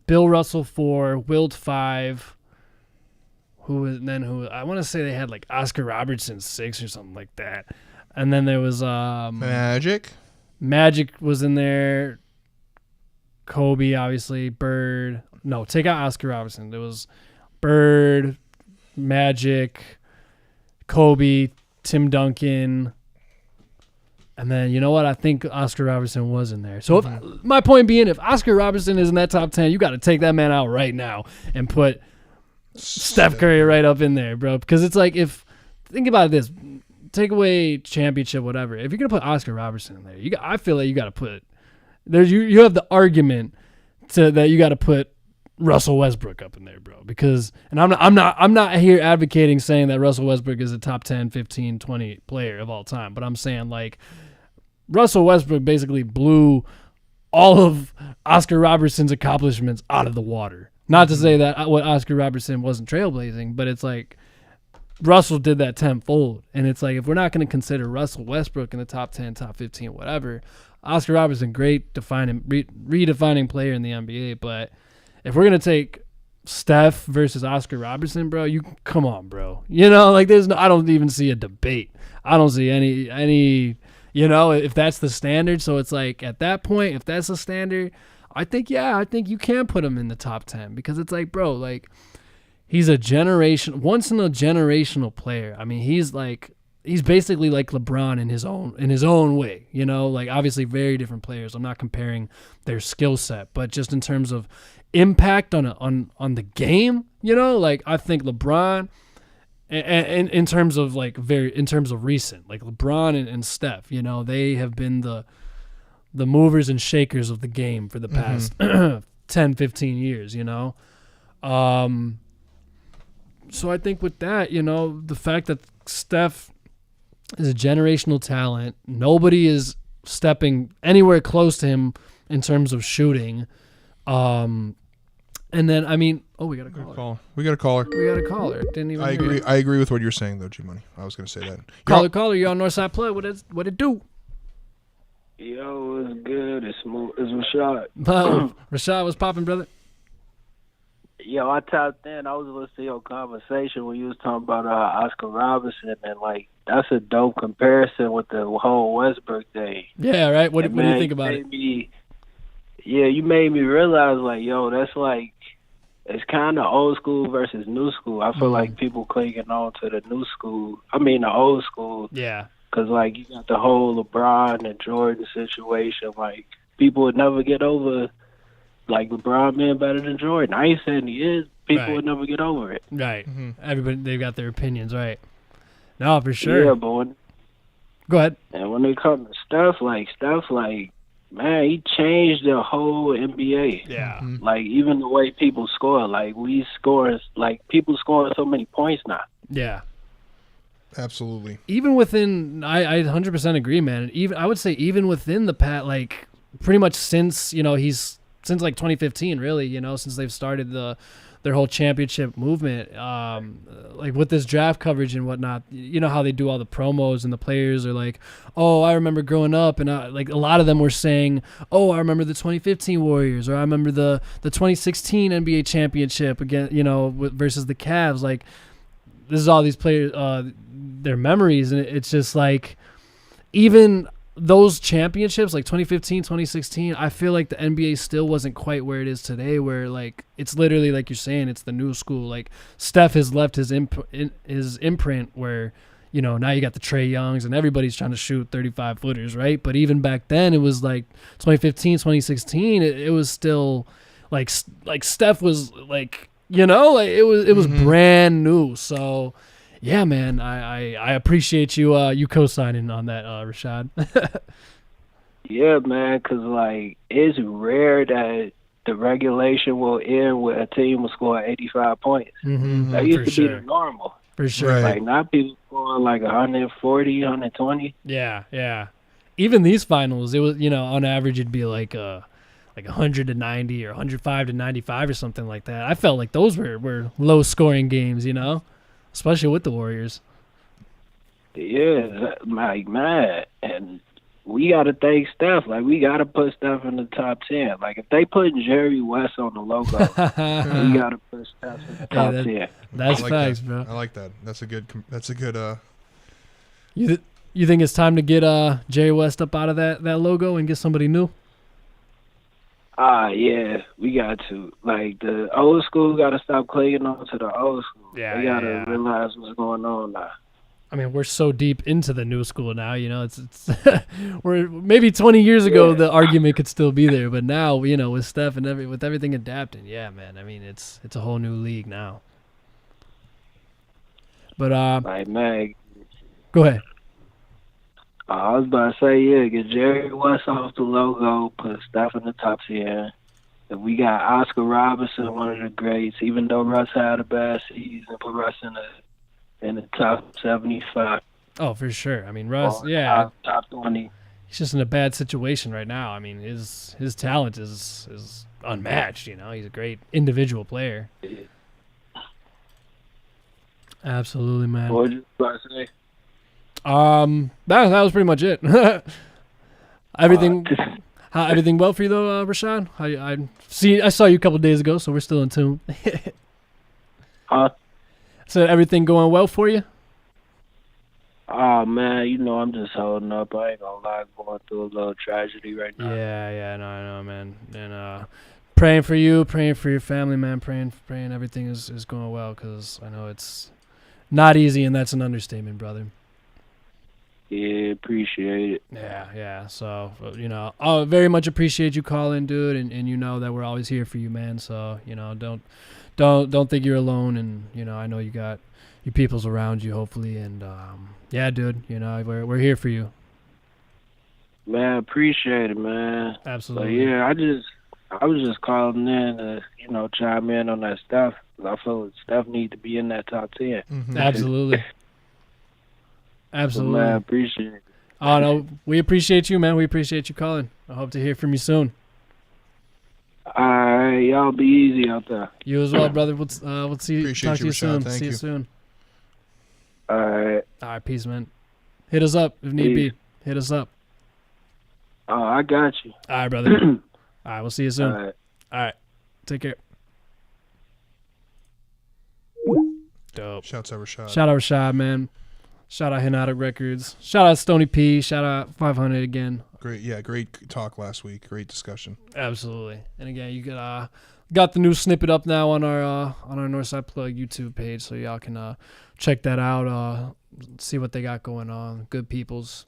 Bill Russell 4, Wilt 5. Who I want to say they had like Oscar Robertson 6 or something like that. And then there was Magic. Magic was in there. Kobe, obviously. Bird. No, take out Oscar Robertson. There was Bird, Magic, Kobe, Tim Duncan. And then, you know what? I think Oscar Robertson was in there. So my point being, if Oscar Robertson is in that top 10, you got to take that man out right now and put Steph Curry right up in there, bro. Because it's like, think about this, take away championship, whatever. If you're gonna put Oscar Robertson in there, I feel like you got to put you have the argument that you got to put Russell Westbrook up in there, bro. Because, and I'm not here advocating saying that Russell Westbrook is a top 10, 15, 20 player of all time, but I'm saying like Russell Westbrook basically blew all of Oscar Robertson's accomplishments out of the water. Not to say that what Oscar Robertson wasn't trailblazing, but it's like Russell did that tenfold. And it's like, if we're not going to consider Russell Westbrook in the top 10, top 15, whatever, Oscar Robertson, great redefining player in the NBA. But if we're going to take Steph versus Oscar Robertson, bro, come on, bro. Like I don't even see a debate. I don't see any, if that's the standard. So it's like, at that point, if that's the standard, I think you can put him in the top 10 because it's like, bro, like he's once in a generational player. I mean, he's basically like LeBron in his own way, like obviously very different players. I'm not comparing their skill set, but just in terms of impact on the game, like I think LeBron and in terms of recent, like LeBron and Steph, they have been the movers and shakers of the game for the past 10, 15 years, So I think with that, the fact that Steph is a generational talent, nobody is stepping anywhere close to him in terms of shooting. And then, I mean, we got a caller. We got a caller. Didn't even I agree with what you're saying, though, G-Money. I was going to say that. Caller, you're on Northside Plugged. What it do? Yo, it's good. It's Rashad. Rashad, what's popping, brother? Yo, I tapped in. I was listening to your conversation when you was talking about Oscar Robertson, and like that's a dope comparison with the whole Westbrook thing. Yeah, right. What do you think about it? You made me realize, like, yo, that's like it's kind of old school versus new school. I feel like people clinging on to the the old school. Yeah. Because, like, you got the whole LeBron and Jordan situation. Like, people would never get over, like, LeBron being better than Jordan. I ain't saying he is. People would never get over it. Right. Everybody, they've got their opinions, right? No, for sure. Yeah, but go ahead. And when it comes to Steph, man, he changed the whole NBA. Yeah. Like, even the way people score. Like, people scoring so many points now. Yeah. Absolutely. Even within, I 100% agree, man. I would say even within the pretty much since, since like 2015, really, since they've started the their whole championship movement, like with this draft coverage and whatnot. You know how they do all the promos and the players are like, oh, I remember growing up, and like a lot of them were saying, oh, I remember the 2015 Warriors, or I remember the 2016 NBA championship again, versus the Cavs. Like, this is all these players, their memories, and it's just like, even those championships, like 2015, 2016, I feel like the NBA still wasn't quite where it is today, where like it's literally like you're saying, it's the new school. Like Steph has left his imprint where, now you got the Trae Youngs and everybody's trying to shoot 35 footers, right? But even back then, it was like 2015, 2016, it was still like Steph was like, like it was brand new. So yeah, man, I appreciate you co-signing on that, Rashad. Yeah, man, because, like, it's rare that the regulation will end with a team will score 85 points. That used to be the normal. For sure. Right. Like, now people scoring, like, 140, 120. Yeah. Even these finals, it was, on average, it'd be like 100 to 90 or 105 to 95 or something like that. I felt like those were low-scoring games, especially with the Warriors. Yeah, like, man, and we got to thank Steph. Like, we got to put Steph in the top 10. Like, if they put Jerry West on the logo, we got to put Steph in the top 10. That's like facts, that. bro. I like that. That's a good. You think it's time to get Jerry West up out of that logo and get somebody new? Yeah, we got to. Like, the old school got to stop clinging on to the old school. Yeah, they got to realize what's going on now. I mean, we're so deep into the new school now, it's we're maybe 20 years ago the argument could still be there, but now, with Steph and with everything adapting, yeah, man. I mean, it's a whole new league now. But like, man, go ahead. I was about to say, get Jerry West off the logo, put Steph in the top 10. And we got Oscar Robertson, one of the greats. Even though Russ had a bad season, put Russ in the top 75. Oh, for sure. I mean, Russ, top 20. He's just in a bad situation right now. I mean, his talent is unmatched. He's a great individual player. Yeah. Absolutely, man. What was you about to say? That was pretty much it. Everything well for you though, Rashad? I saw you a couple of days ago, so we're still in tune. So everything going well for you? Oh man, I'm just holding up. I ain't gonna lie, going through a little tragedy right now. Yeah, no, I know, man. And praying for you, praying for your family, man. Praying everything is going well, because I know it's not easy, and that's an understatement, brother. Yeah, appreciate it. Yeah. So, I very much appreciate you calling, dude, and that we're always here for you, man. So, don't think you're alone, and I know you got your peoples around you, hopefully, and yeah, dude, we're here for you. Man, appreciate it, man. Absolutely. But yeah, I was just calling in to chime in on that stuff. I feel like Steph need to be in that top 10. Mm-hmm. Absolutely. Absolutely. So, man, appreciate it. Oh, no, we appreciate you, man. We appreciate you calling. I hope to hear from you soon. All right, y'all be easy out there. You as well, brother. We'll see you. Appreciate Talk to you, you soon. Rashad. Thank See you you. soon. All right. All right, peace, man. Hit us up if need be. Hit us up. Oh, I got you. All right, brother. All right, we'll see you soon. All right. Take care. Dope. Shouts out Rashad. Shout out Rashad, man. Shout out Hypnotic Records. Shout out Stony P. Shout out 500 again. Great talk last week. Great discussion. Absolutely. And again, you got the new snippet up now on our Northside Plugged YouTube page, so y'all can check that out. See what they got going on. Good peoples.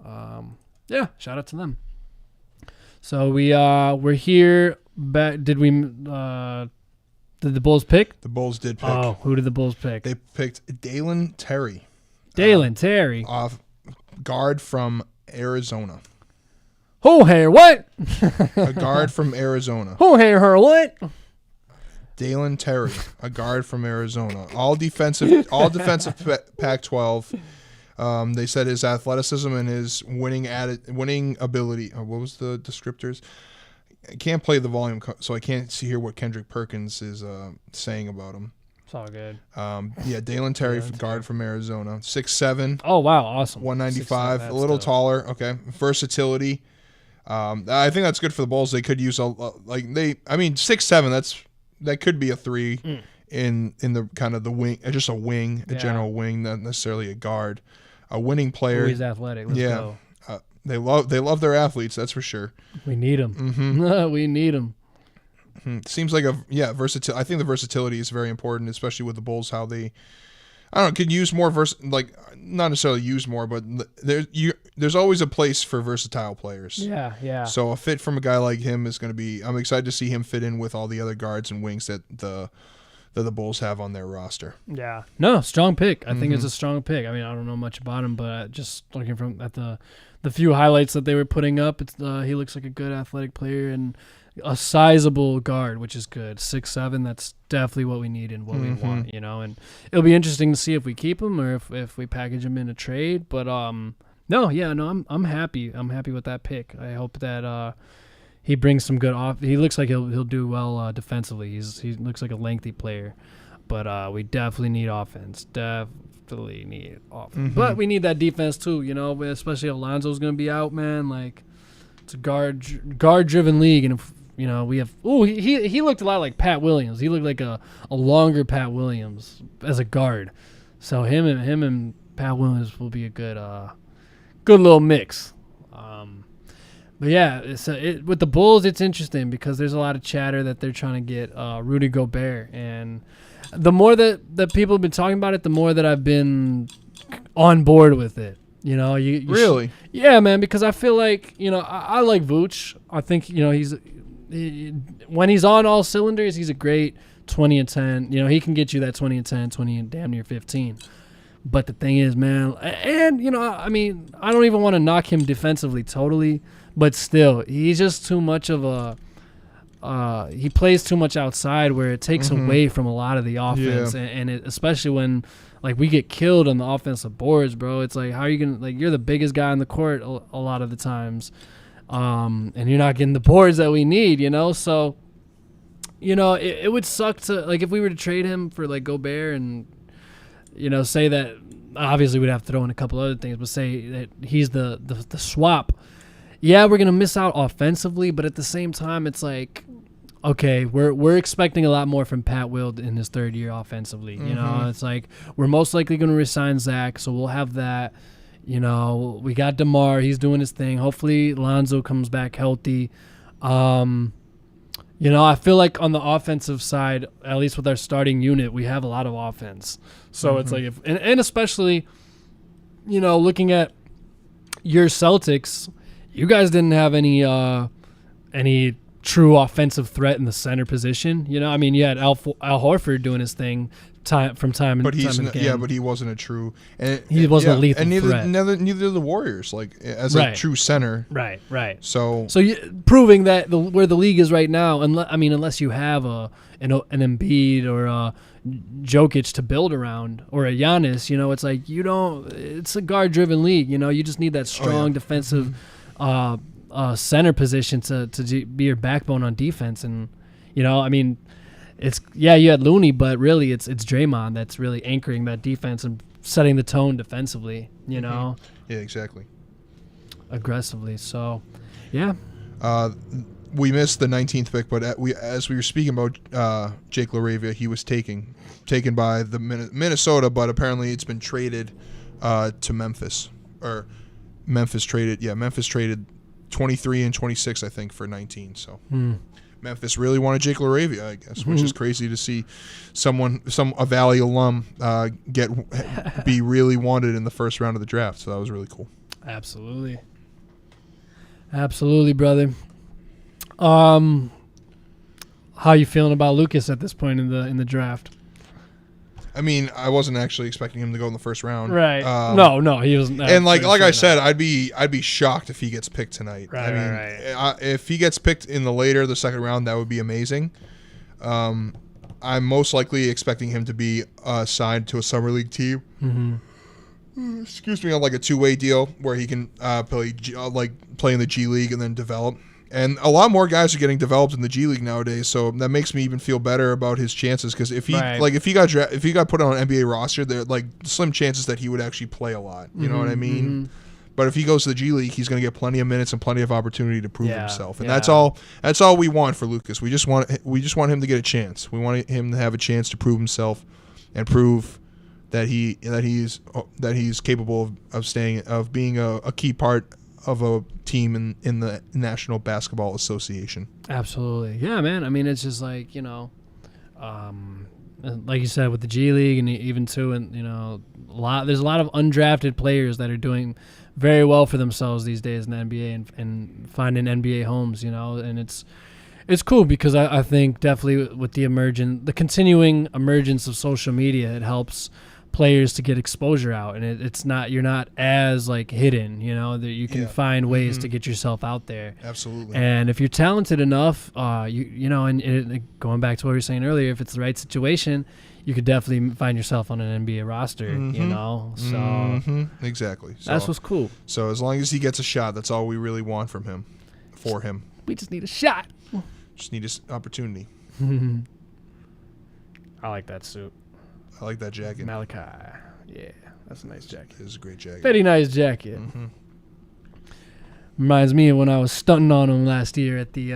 Yeah, shout out to them. So we're here. Back. Did the Bulls pick? The Bulls did pick. Oh, who did the Bulls pick? They picked Dalen Terry. Terry. Off guard from Arizona. Who hair what? A guard from Arizona. Who hair her what? Dalen Terry, a guard from Arizona. All defensive Pac-12. They said his athleticism and his winning ability. What was the descriptors? can't play the volume, so I can't hear what Kendrick Perkins is saying about him. It's all good. Dalen Terry, guard from Arizona, 6'7". Oh wow, awesome. 195, a little taller. Okay, versatility. I think that's good for the Bulls. They could use 6'7". That could be a 3 in the kind of the wing, just a wing, a general wing, not necessarily a guard. A winning player. He's athletic. Let's go. They love their athletes. That's for sure. We need them. Mm-hmm. We need them. Seems like versatility. I think the versatility is very important, especially with the Bulls. How they, I don't know, could use more not necessarily use more, but there's always a place for versatile players. Yeah. So a fit from a guy like him is going to be. I'm excited to see him fit in with all the other guards and wings that the Bulls have on their roster. Yeah. No, strong pick. I think it's a strong pick. I mean, I don't know much about him, but just looking at the few highlights that they were putting up, he looks like a good athletic player and a sizable guard, which is good. 6'7", that's definitely what we need and what we want, and it'll be interesting to see if we keep him or if we package him in a trade. But I'm happy. I'm happy with that pick. I hope that he brings some good off. He looks like he'll do well defensively. He looks like a lengthy player, but we definitely need offense. But we need that defense too. Especially if Alonzo's gonna be out, man. Like it's a guard-driven league, and if we have. He looked a lot like Pat Williams. He looked like a longer Pat Williams as a guard. So him and Pat Williams will be a good little mix. But yeah, with the Bulls, it's interesting because there's a lot of chatter that they're trying to get Rudy Gobert, and the more that people have been talking about it, the more that I've been on board with it. You really, yeah, man, because I feel like I like Vooch. I think when he's on all cylinders, he's a great 20 and 10. He can get you that 20 and 10, 20 and damn near 15. But the thing is, man, and I mean, I don't even want to knock him defensively totally. But still, he's just too much of a he plays too much outside where it takes away from a lot of the offense. Yeah. And especially when, we get killed on the offensive boards, bro. It's like, how are you going to, you're the biggest guy on the court a lot of the times. And you're not getting the boards that we need, So, it would suck to, if we were to trade him for, Gobert and, say that, obviously we'd have to throw in a couple other things, but say that he's the swap. Yeah, we're going to miss out offensively, but at the same time, it's like, okay, we're expecting a lot more from Pat Will in his third year offensively. It's like we're most likely going to resign Zach, so we'll have that. We got DeMar. He's doing his thing. Hopefully, Lonzo comes back healthy. I feel like on the offensive side, at least with our starting unit, we have a lot of offense. So it's like, and especially, looking at your Celtics, you guys didn't have any true offensive threat in the center position. You had Al Horford doing his thing from time but again. But he wasn't a true. He wasn't a lethal threat. Neither did the Warriors. As a true center. Right. So proving that where the league is right now, unless you have an Embiid or a Jokic to build around or a Giannis, it's like you don't. It's a guard-driven league. You just need that strong defensive. Center position to be your backbone on defense, and it's you had Looney, but really it's Draymond that's really anchoring that defense and setting the tone defensively. Yeah, exactly. Aggressively, so yeah. We missed the 19th pick, but as we were speaking about Jake LaRavia, he was taken by the Minnesota, but apparently it's been traded to Memphis or. Memphis traded 23 and 26, I think, for 19. So Memphis really wanted Jake LaRavia, I guess, which is crazy to see a Valley alum be really wanted in the first round of the draft. So that was really cool. Absolutely, brother. How you feeling about Lucas at this point in the draft? I mean, I wasn't actually expecting him to go in the first round. Right. No, he wasn't. And like I said, I'd be shocked if he gets picked tonight. Right. If he gets picked in the second round, that would be amazing. I'm most likely expecting him to be signed to a summer league team. Excuse me, on a two-way deal where he can play in the G League and then develop. And a lot more guys are getting developed in the G League nowadays, so that makes me even feel better about his chances. Because if he if he got put on an NBA roster, there are slim chances that he would actually play a lot. You know what I mean? Mm-hmm. But if he goes to the G League, he's going to get plenty of minutes and plenty of opportunity to prove himself. And that's all we want for Lucas. We just want him to get a chance. We want him to have a chance to prove himself and prove that he's capable of being a key part of a team in the National Basketball Association. Absolutely. Yeah, man. I mean, it's just like, like you said, with the G League and even too, and there's a lot of undrafted players that are doing very well for themselves these days in the NBA and finding NBA homes, and it's cool because I think definitely with the continuing emergence of social media, it helps players to get exposure out, and you're not as hidden, that you can find ways to get yourself out there. Absolutely. And if you're talented enough, and going back to what you were saying earlier, if it's the right situation, you could definitely find yourself on an NBA roster, so exactly. So that's what's cool. So as long as he gets a shot, that's all we really want from him, for him. We just need a shot. Just need an opportunity. I like that suit. I like that jacket. Malachi. Yeah, that's a nice jacket. It is a great jacket. Very nice jacket. Mm-hmm. Reminds me of when I was stunting on him last year at the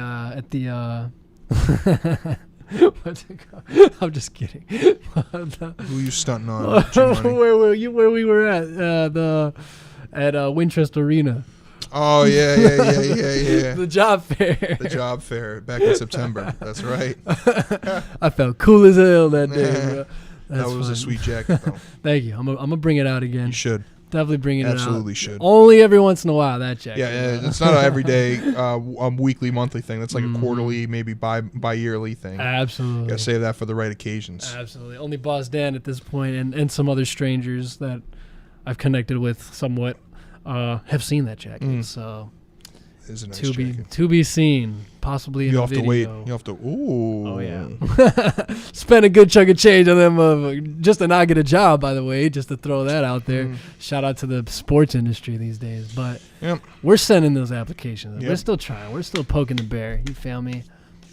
what's it called? I'm just kidding. Who you stunting on? Where we were at Winchester Arena. Oh, yeah. The job fair. The job fair back in September. That's right. I felt cool as hell that day, bro. That was a sweet jacket, though. Thank you. I'm gonna bring it out again. You should. Definitely bring it out. Absolutely should. Only every once in a while, that jacket. Yeah, it's not an everyday, weekly, monthly thing. That's like a quarterly, maybe bi-yearly thing. Absolutely. Got to save that for the right occasions. Absolutely. Only BossDan at this point and some other strangers that I've connected with somewhat have seen that jacket. So it's a nice jacket. To be seen, possibly in a video. You have to wait. Ooh. Oh, yeah. Spend a good chunk of change on them just to not get a job, by the way, just to throw that out there. Shout out to the sports industry these days. But we're sending those applications. We're still trying. We're still poking the bear. You feel me?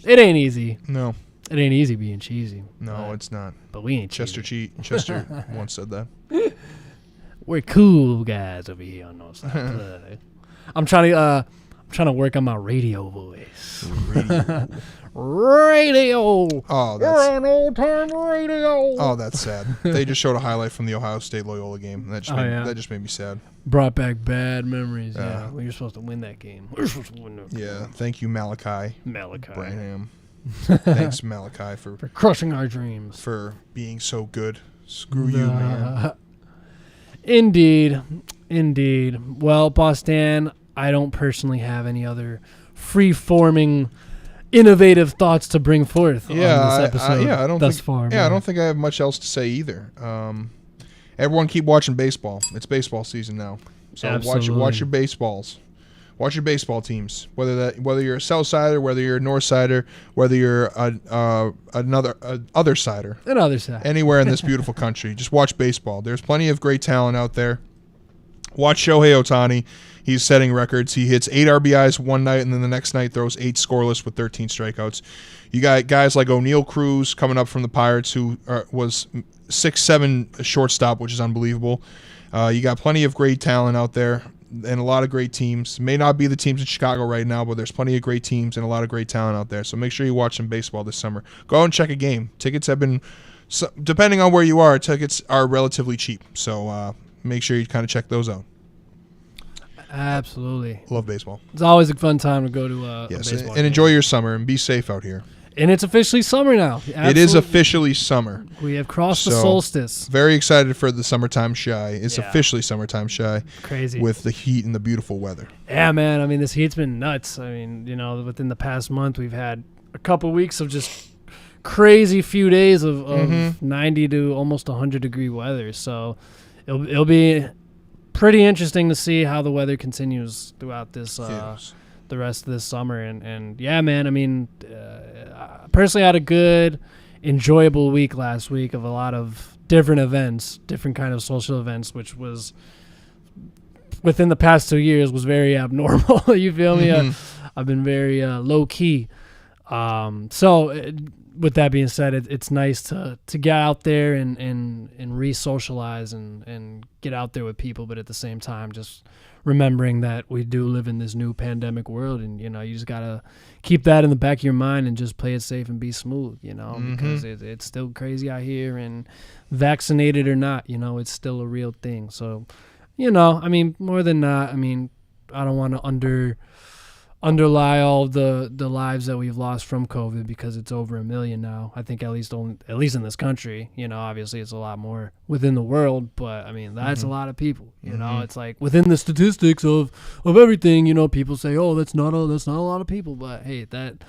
It ain't easy. No. It ain't easy being cheesy. No, it's not. But we ain't Chester once said that. We're cool guys over here on Northside Plugged. I'm trying to work on my radio voice. Radio. Oh, we're on old time radio. Oh, that's sad. They just showed a highlight from the Ohio State Loyola game. That just made me sad. Brought back bad memories. Yeah, well, you're supposed to win that game. We're supposed to win that game. Yeah, thank you, Malachi Branham. Thanks, Malachi, for crushing our dreams. For being so good. Screw you, man. Indeed. Well, BossDan, I don't personally have any other free-forming, innovative thoughts to bring forth on this episode I don't think I have much else to say either. Everyone keep watching baseball. It's baseball season now. So watch your baseballs. Watch your baseball teams. Whether you're a Southsider, whether you're a Northsider, whether you're other sider. Another side. Anywhere in this beautiful country. Just watch baseball. There's plenty of great talent out there. Watch Shohei Ohtani. He's setting records. He hits 8 RBIs one night, and then the next night throws 8 scoreless with 13 strikeouts. You got guys like O'Neal Cruz coming up from the Pirates, who was 6'7" shortstop, which is unbelievable. You got plenty of great talent out there and a lot of great teams. May not be the teams in Chicago right now, but there's plenty of great teams and a lot of great talent out there. So make sure you watch some baseball this summer. Go out and check a game. Tickets have been, depending on where you are, tickets are relatively cheap. So make sure you kind of check those out. Absolutely. Love baseball. It's always a fun time to go to a baseball game. Enjoy your summer and be safe out here. And it's officially summer now. Absolutely. It is officially summer. We have crossed the solstice. Very excited for the summertime shy. It's officially summertime shy. Crazy. With the heat and the beautiful weather. Yeah, man. I mean, this heat's been nuts. I mean, within the past month, we've had a couple weeks of just crazy few days of 90 to almost 100-degree weather. So it'll be pretty interesting to see how the weather continues throughout this the rest of this summer. And yeah, man, I mean, I personally had a good, enjoyable week last week of a lot of different events, different kind of social events, which was within the past 2 years was very abnormal. You feel me? I've been very low key. With that being said, it's nice to get out there and re-socialize and get out there with people, but at the same time, just remembering that we do live in this new pandemic world, and you just gotta keep that in the back of your mind and just play it safe and be smooth, because it's still crazy out here, and vaccinated or not, it's still a real thing. So, more than not, I don't want to underlie all the lives that we've lost from COVID, because it's over 1 million now. I think at least in this country, obviously it's a lot more within the world, but that's a lot of people. It's like within the statistics of everything. People say, oh, that's not a lot of people, but hey, that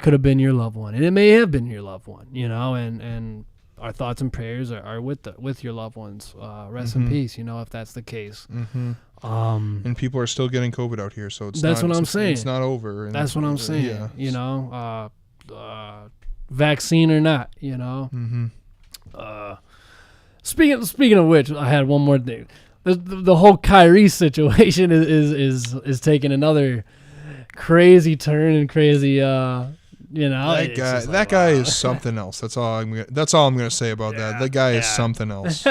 could have been your loved one, and it may have been your loved one. And our thoughts and prayers are with your loved ones. Rest in peace. If that's the case. And people are still getting COVID out here, so that's what I'm saying. It's not over. And that's what I'm saying. Vaccine or not. Speaking of which, I had one more thing. The whole Kyrie situation is taking another crazy turn and crazy. That guy is something else. That's all I'm gonna say about that. The guy is something else.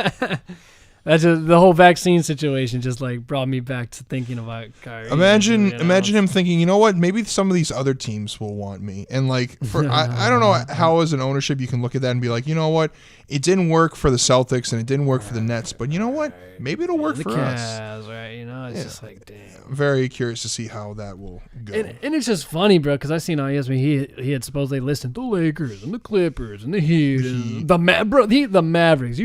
That's just, the whole vaccine situation just brought me back to thinking about Kyrie. Imagine him thinking, you know what? Maybe some of these other teams will want me. And I don't know how as an ownership you can look at that and be like, you know what? It didn't work for the Celtics and it didn't work for the Nets, but you know what? Maybe it'll work for us. Right? It's just damn. I'm very curious to see how that will go. And it's just funny, bro, because I seen on ESPN he had supposedly listed the Lakers and the Clippers and the Heat and the Mavericks.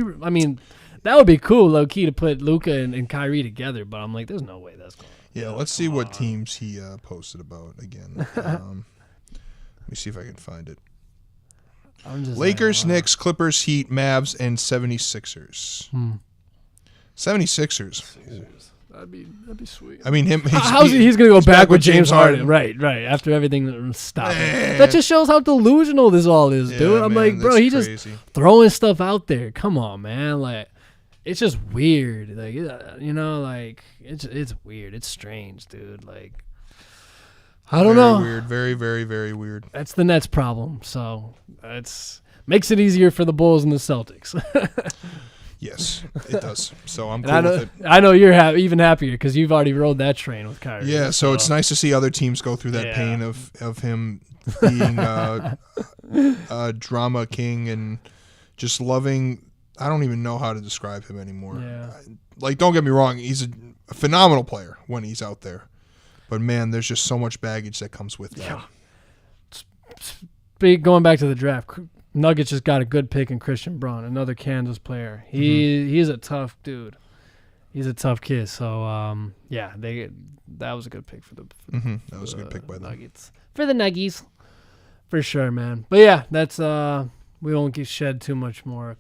That would be cool, low key, to put Luka and Kyrie together, but I'm like, there's no way that's going. Yeah, let's see what teams he posted about again. Let me see if I can find it. Lakers, Knicks, Clippers, Heat, Mavs, and 76ers. 76ers. That'd be sweet. He's going to go back with James Harden. Right. After everything stopped. That just shows how delusional this all is, dude. I'm like, bro, he's just throwing stuff out there. Come on, man. It's just weird. It's weird. It's strange, dude. I don't know. Weird. Very, very, very weird. That's the Nets' problem. So makes it easier for the Bulls and the Celtics. Yes, it does. So I'm cool with it. I know you're even happier because you've already rode that train with Kyrie. Yeah, so it's nice to see other teams go through that pain of him being a drama king and just loving. I don't even know how to describe him anymore. Yeah. Don't get me wrong, he's a phenomenal player when he's out there. But, man, there's just so much baggage that comes with that. Yeah. Going back to the draft, Nuggets just got a good pick in Christian Braun, another Kansas player. He's a tough dude. He's a tough kid. So, that was a good pick for the that was a good pick by them. Nuggets. For the Nuggies. For sure, man. But, yeah, that's we won't shed too much more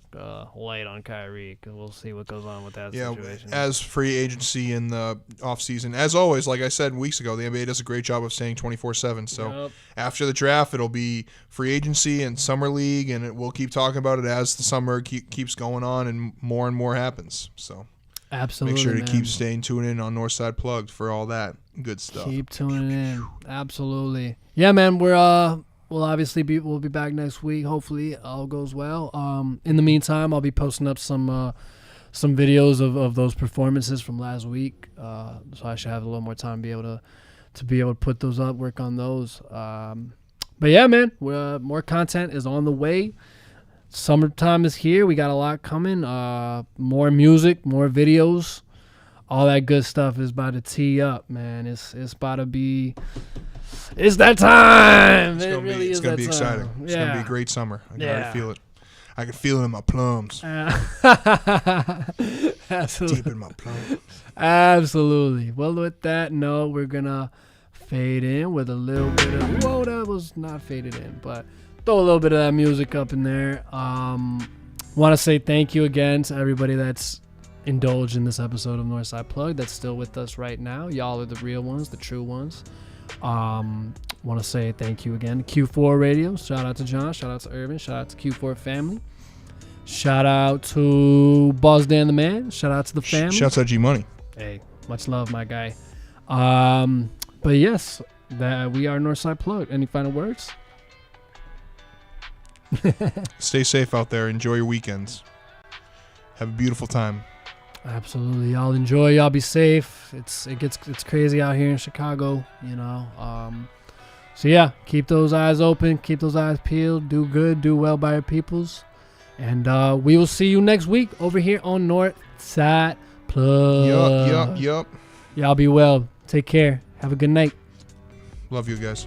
light on Kyrie because we'll see what goes on with that situation. As free agency in the offseason, as always, like I said weeks ago, the NBA does a great job of staying 24/7. So after the draft, it'll be free agency and summer league, and we'll keep talking about it as the summer keeps going on and more happens. So absolutely, make sure to keep tuned in on Northside Plugged for all that good stuff. Keep tuning in. Absolutely. Yeah, man, we'll obviously we'll be back next week. Hopefully, all goes well. In the meantime, I'll be posting up some videos of those performances from last week. So I should have a little more time to be able to put those up, work on those. But yeah, man, more content is on the way. Summertime is here. We got a lot coming. More music, more videos, all that good stuff is about to tee up, man. It's about to be. It's that time. It's going to be exciting. It's going to be a great summer. I can already feel it. I can feel it in my plums. Absolutely. Deep in my plums. Absolutely. Well, with that note, we're going to fade in with a little bit of... Whoa, that was not faded in, but throw a little bit of that music up in there. Want to say thank you again to everybody that's indulged in this episode of Northside Plugged that's still with us right now. Y'all are the real ones, the true ones. Want to say thank you again to Q4 Radio. Shout out to John. Shout out to Irvin. Shout out to Q4 family. Shout out to BossDan the man. Shout out to the family. Shout out to G Money. Hey, Much love, my guy. But yes, that we are Northside Plugged. Any final words? Stay safe out there. Enjoy your weekends. Have a beautiful time. Absolutely. Y'all enjoy. Y'all be safe. It's crazy out here in Chicago, So yeah, keep those eyes open, keep those eyes peeled, do good, do well by your peoples. And we will see you next week over here on Northside Plugged. Yup. Y'all be well. Take care. Have a good night. Love you guys.